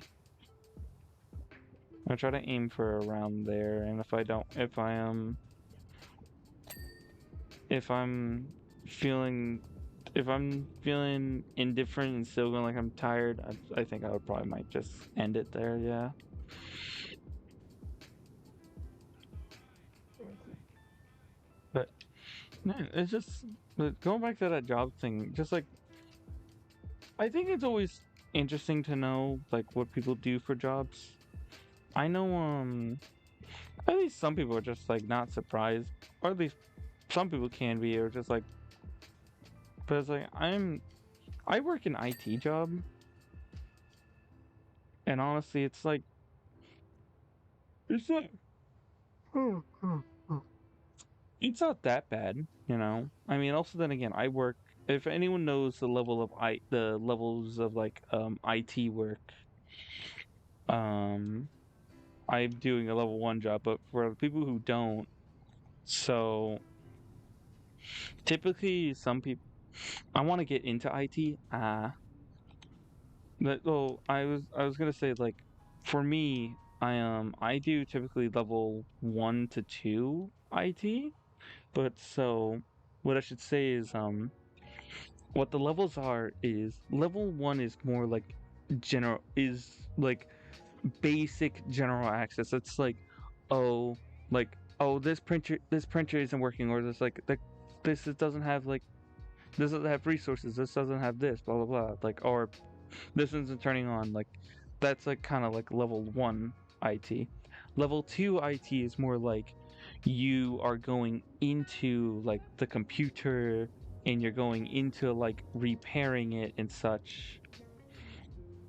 A: I'll try to aim for around there, and if I don't, if I'm feeling, if I'm feeling indifferent and still going like I'm tired, I think I would probably might just end it there, yeah. But man, it's just but going back to that job thing, just like I think it's always interesting to know like what people do for jobs. I know at least some people are just like not surprised, or at least some people can be, or just like but it's like I work an IT job, and honestly it's like it's not it's not that bad, you know. I mean, also then again, I work. If anyone knows the levels of like IT work, um, I'm doing a level 1 job. But for the people who don't, so typically some people, I want to get into IT. But well, I was gonna say like, for me, I do typically level 1 to 2 IT. But so what I should say is what the levels are is level 1 is more like general is like basic general access. It's like oh oh this printer isn't working, or this doesn't have this doesn't have resources, this doesn't have this, blah blah blah, like, or this isn't turning on, like that's like kind of like level 1 IT. Level 2 IT is more like you are going into like the computer and you're going into like repairing it and such,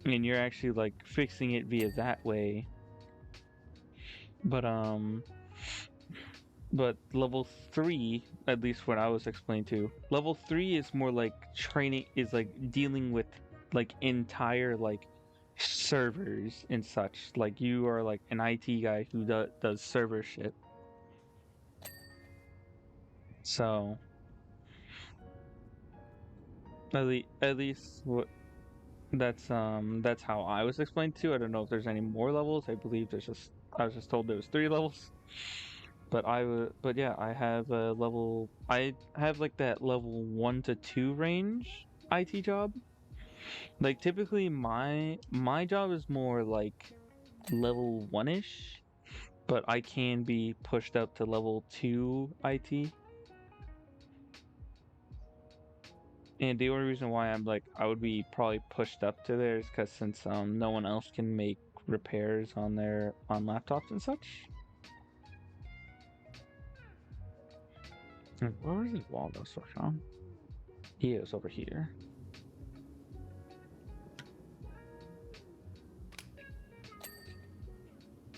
A: and you're actually like fixing it via that way. But level 3, at least what I was explained to, level 3 is more like training, is like dealing with like entire like servers and such. Like you are like an IT guy who does server shit. So at least what that's how I was explained to. I don't know if there's any more levels. I believe I was just told there was 3 levels. But yeah, I have like that level 1 to 2 range IT job. Like typically my job is more like level 1ish, but I can be pushed up to level 2 IT. And the only reason why I would be probably pushed up to there is because since no one else can make repairs on laptops and such. Where was his Waldo switch on? He is over here.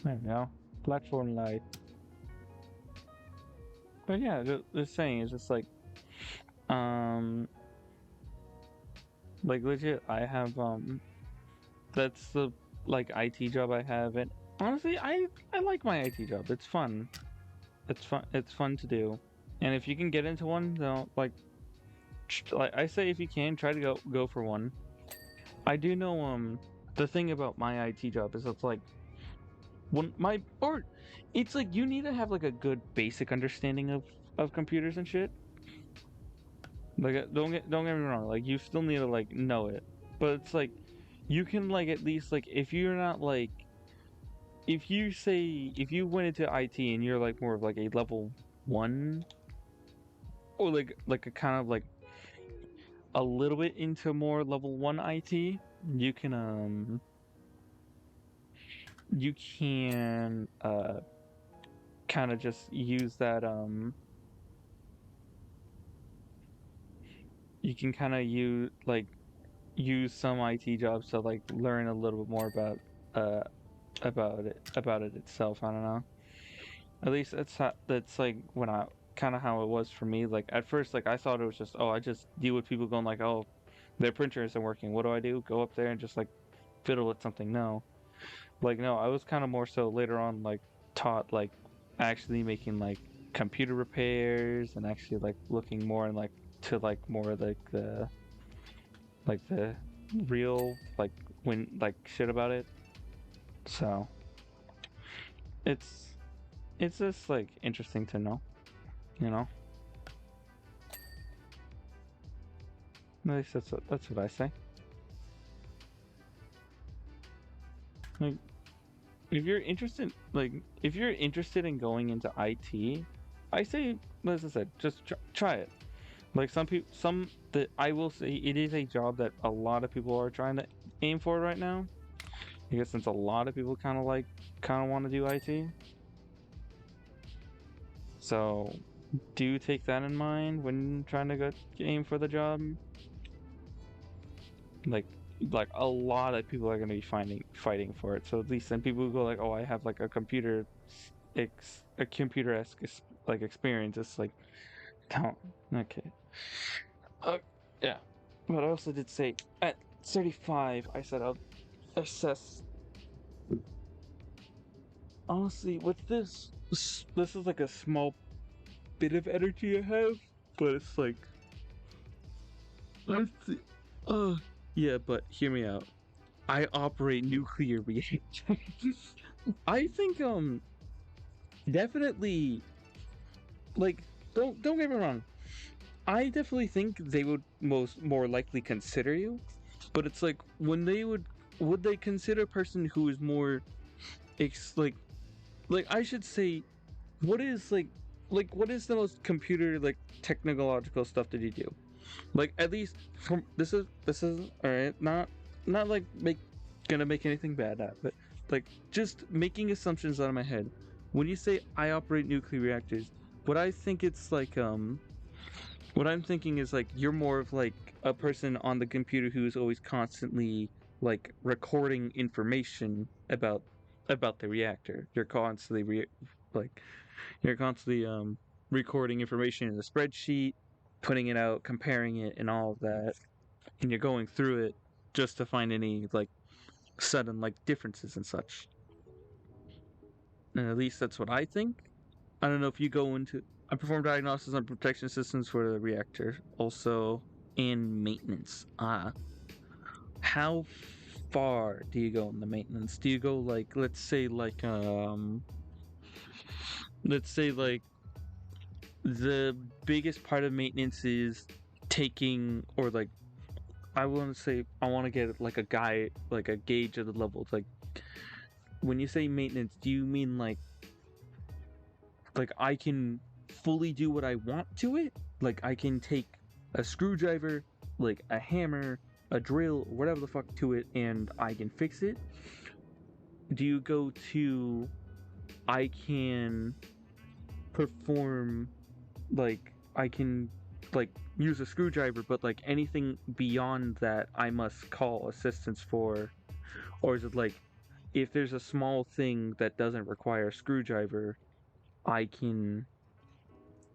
A: There we go. Platform light. But yeah, just saying, it's just like legit, I have that's the like IT job I have, and honestly, I like my IT job. It's fun. It's fun to do, and if you can get into one, like I say, if you can, try to go for one. I do know the thing about my IT job is it's like when my or it's like you need to have like a good basic understanding of computers and shit. Like don't get me wrong, like you still need to like know it, but it's like you can like at least like if you're not like if you went into IT and you're like more of like a level 1, or like a kind of like a little bit into more level 1 IT, you can you can kind of just use that you can kind of use some IT jobs to like learn a little bit more uh about it itself. I don't know. At least that's like when I kind of how it was for me. Like at first, like I thought it was just I just deal with people going like, oh, their printer isn't working. What do I do? Go up there and just like fiddle with something? No, like no, I was kind of more so later on like taught like actually making like computer repairs and actually like looking more and like to like more like the real like when like shit about it. So it's it's just like interesting to know, you know. At least that's what I say. Like if you're interested, like if you're interested in going into IT, I say, as I said, just try it. Like some people, some that I will say, it is a job that a lot of people are trying to aim for right now. I guess since a lot of people kind of want to do IT, so do take that in mind when trying to go aim for the job. Like like a lot of people are going to be fighting for it. So at least then people who go like, oh, I have like a a computer esque like experience. It's like count. Okay. Uh, yeah. But I also did say at 35, I said I'll assess. Honestly, with this is like a small bit of energy I have, but it's like, let's see. Yeah, but hear me out. I operate nuclear reactors. I think definitely like don't get me wrong. I definitely think they would more likely consider you, but it's like when they would they consider a person who is more ex like I should say what is like what is the most computer like technological stuff that you do? Like at least from this is all right. Not like gonna make anything bad at, but like just making assumptions out of my head. When you say I operate nuclear reactors, what I think it's like what I'm thinking is like you're more of like a person on the computer who's always constantly like recording information about the reactor. Like you're constantly recording information in a spreadsheet, putting it out, comparing it, and all of that, and you're going through it just to find any like sudden like differences and such. And at least that's what I think. I don't know if you go into. I perform diagnosis on protection systems for the reactor, also in maintenance. How far do you go in the maintenance? Do you go like let's say like the biggest part of maintenance is taking or like I want to say I want to get like a gauge of the level. It's like when you say maintenance, do you mean like I can fully do what I want to it? Like I can take a screwdriver, like a hammer, a drill, whatever the fuck to it, and I can fix it? Do you go to I can perform like I can like use a screwdriver, but like anything beyond that I must call assistance for? Or is it like if there's a small thing that doesn't require a screwdriver, I can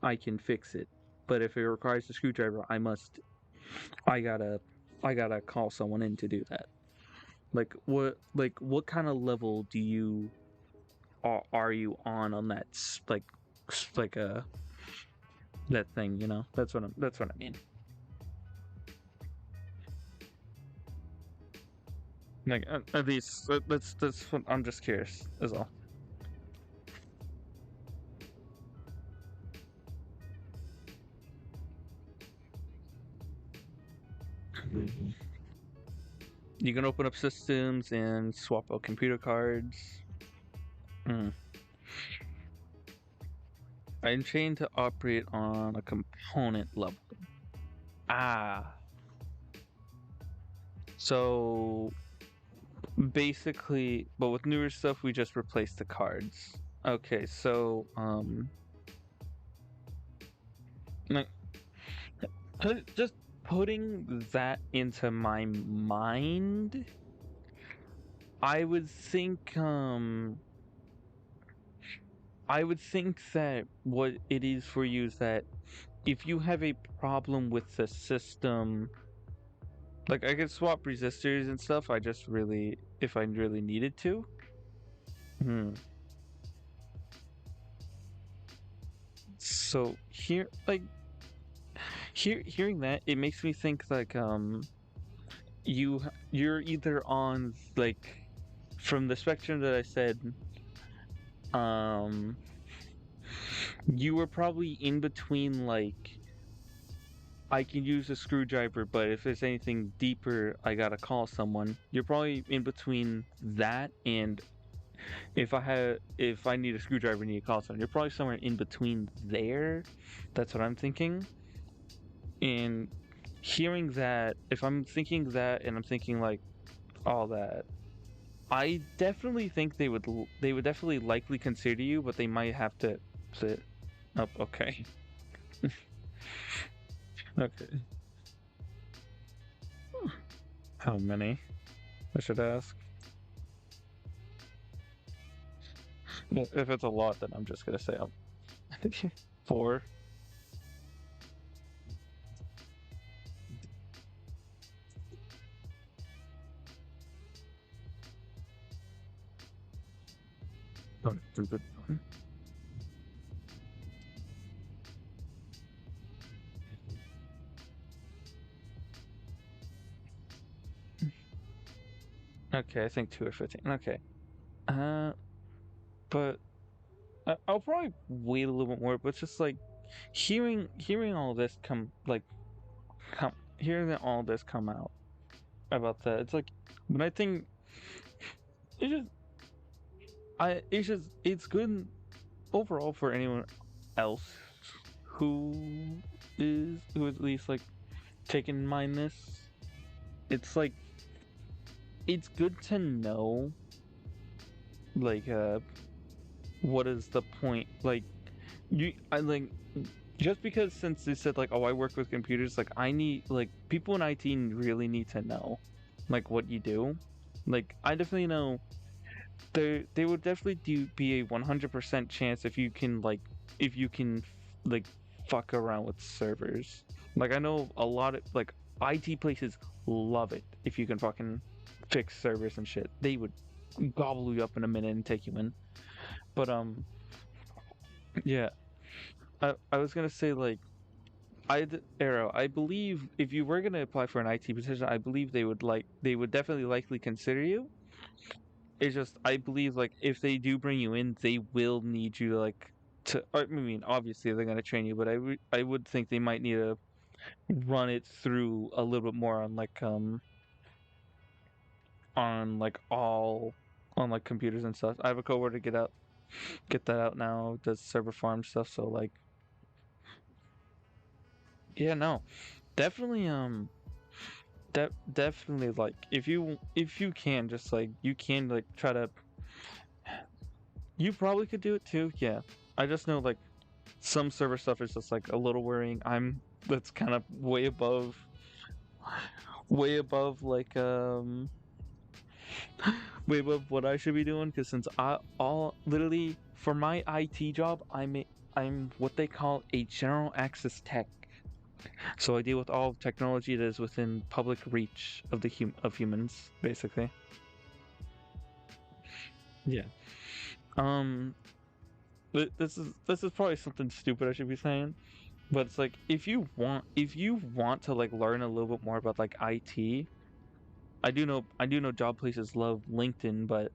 A: I can fix it. But if it requires a screwdriver, I gotta I gotta call someone in to do that. Like what kind of level do you are you on that like that thing, you know? That's what I mean. Like at least that's what I'm just curious is all. You can open up systems and swap out computer cards. Mm. I'm trained to operate on a component level. Ah, So basically, but with newer stuff, we just replace the cards. Okay, so like, just putting that into my mind, I would think I would think that what it is for you is that if you have a problem with the system, like I could swap resistors and stuff. I just really, if I really needed to. Hmm. So here, like hearing that, it makes me think like you're either on like from the spectrum that I said, um, you were probably in between like I can use a screwdriver, but if there's anything deeper, I gotta call someone. You're probably in between that and if I need a screwdriver, I need to call someone. You're probably somewhere in between there. That's what I'm thinking. And hearing that, if I'm thinking that, and I'm thinking like all that, I definitely think they would definitely likely consider you, but they might have to sit up. Okay, okay. How many? I should ask. Well, if it's a lot, then I'm just gonna say four. Don't do good. Okay, I think 2 or 15. Okay. Uh, but I'll probably wait a little bit more. But it's just like hearing all this hearing all this come out about that. It's like when I think it's just it's good overall for anyone else who who is at least like taking in mind this. It's like it's good to know like what is the point like I like just because since they said like oh I work with computers like I need like people in IT really need to know like what you do. Like I definitely know they would definitely be a 100% chance if you can like fuck around with servers. Like I know a lot of like IT places love it if you can fucking fix servers and shit. They would gobble you up in a minute and take you in. But yeah, I was gonna say like Arrow. I believe if you were gonna apply for an IT position, I believe they would definitely likely consider you. It's just I believe like if they do bring you in, they will need you to I mean obviously they're gonna train you, but I would think they might need to run it through a little bit more on like all on like computers and stuff. I have a coworker get that out now, does server farm stuff, so like yeah, no. Definitely definitely like if you can just like you can like try to you probably could do it too, yeah. I just know like some server stuff is just like a little worrying. That's kind of way above like way above what I should be doing because since I all literally for my IT job I'm what they call a general access tech. So I deal with all technology that is within public reach of of humans basically. Yeah. Um this is probably something stupid I should be saying, but it's like if you want to like learn a little bit more about like IT, I do know job places love LinkedIn, but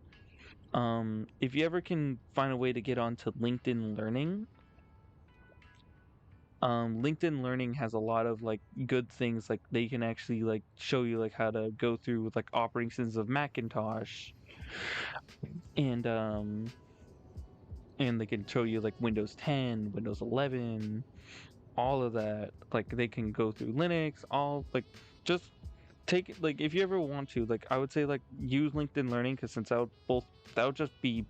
A: if you ever can find a way to get onto LinkedIn Learning, LinkedIn Learning has a lot of like good things like they can actually like show you like how to go through with like operating systems of Macintosh and and they can show you like Windows 10, Windows 11, all of that. Like they can go through Linux, all like just take it, like, if you ever want to, like, I would say, like, use LinkedIn Learning, because since that would just be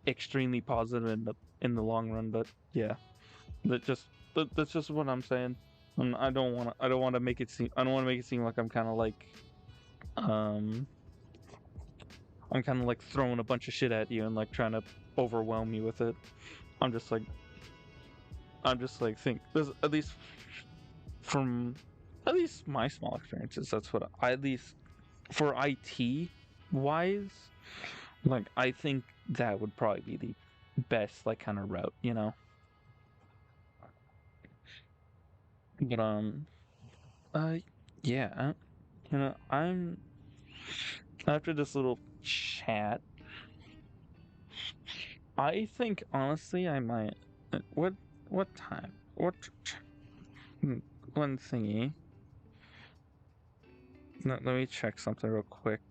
A: extremely positive in the long run. But yeah, that's just what I'm saying. I don't want to make it seem like um I'm kind of like throwing a bunch of shit at you and like trying to overwhelm you with it. I'm just like think there's at least from at least my small experiences. That's what at least for IT wise, like I think that would probably be the best like kind of route, you know. But uh yeah, you know, I'm after this little chat, I think honestly I might. What time? One thingy. No, let me check something real quick.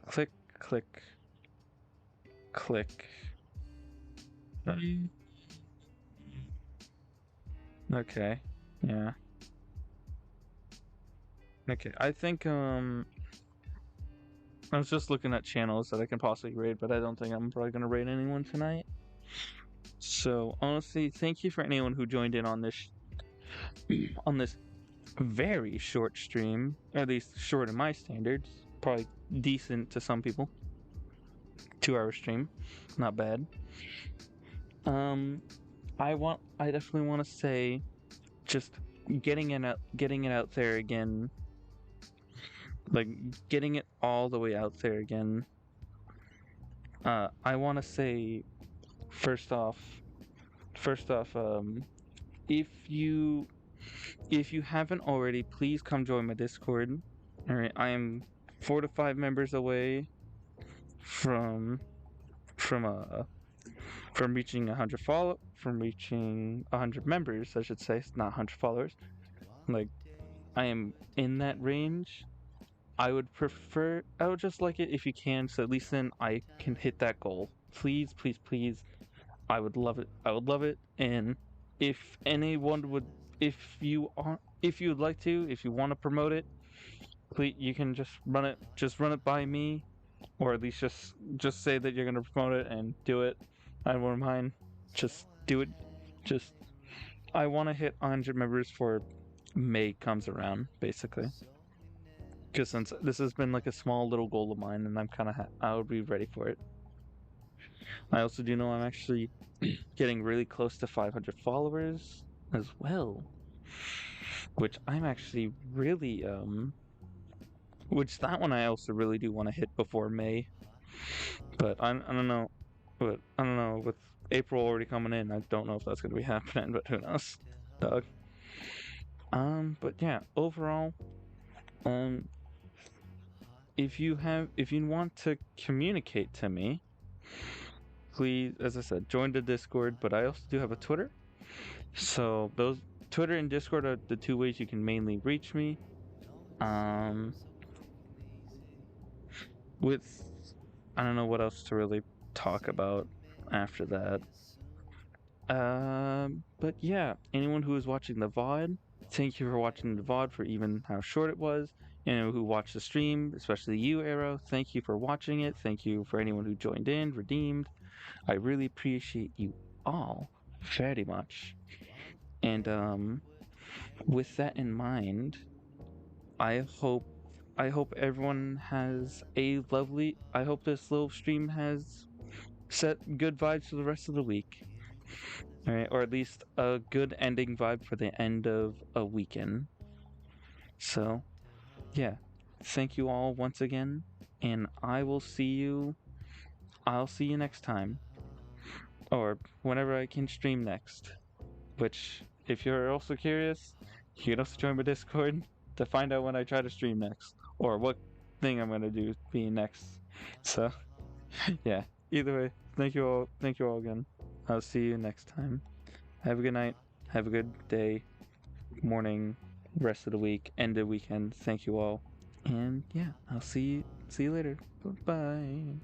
A: Click, click, click. Okay. Yeah. Okay. I think I was just looking at channels that I can possibly raid, but I don't think I'm probably gonna raid anyone tonight. So honestly, thank you for anyone who joined in on this on this very short stream, or at least short in my standards. Probably decent to some people. 2 hour stream, not bad. I definitely want to say, just getting it out there again, like getting it all the way out there again. I want to say, first off, if you haven't already, please come join my Discord. All right, I am 4 to 5 members away from from uh from reaching 100 members, I should say, not 100 followers. Like, I am in that range. I would just like it if you can, so at least then I can hit that goal. Please, please, please. I would love it. I would love it. And if anyone would, if you would like to, if you want to promote it, please, you can just run it by me, or at least just say that you're gonna promote it and do it. I won't mind. Just do it. Just, I want to hit 100 members for May comes around, basically. Because since this has been like a small little goal of mine, and I would be ready for it. I also do know I'm actually getting really close to 500 followers as well, which I'm actually really which that one I also really do want to hit before May. But I don't know. But I don't know, with April already coming in, I don't know if that's gonna be happening. But who knows, Doug. But yeah, overall, if you want to communicate to me, please, as I said, join the Discord. But I also do have a Twitter, so those Twitter and Discord are the 2 ways you can mainly reach me. With, I don't know what else to really talk about after that. But yeah, anyone who is watching the VOD, thank you for watching the VOD for even how short it was. Anyone who watched the stream, especially you, Arrow, thank you for watching it. Thank you for anyone who joined in, redeemed. I really appreciate you all very much. And with that in mind, I hope everyone has a lovely. I hope this little stream has set good vibes for the rest of the week. All right, or at least a good ending vibe for the end of a weekend. So, yeah, thank you all once again, and I'll see you next time, or whenever I can stream next. Which, if you're also curious, you can also join my Discord to find out when I try to stream next, or what thing I'm gonna do being next. So, yeah. Either way, thank you all again. I'll see you next time. Have a good night. Have a good day, morning, rest of the week, end of weekend. Thank you all. And yeah, I'll see you later. Bye.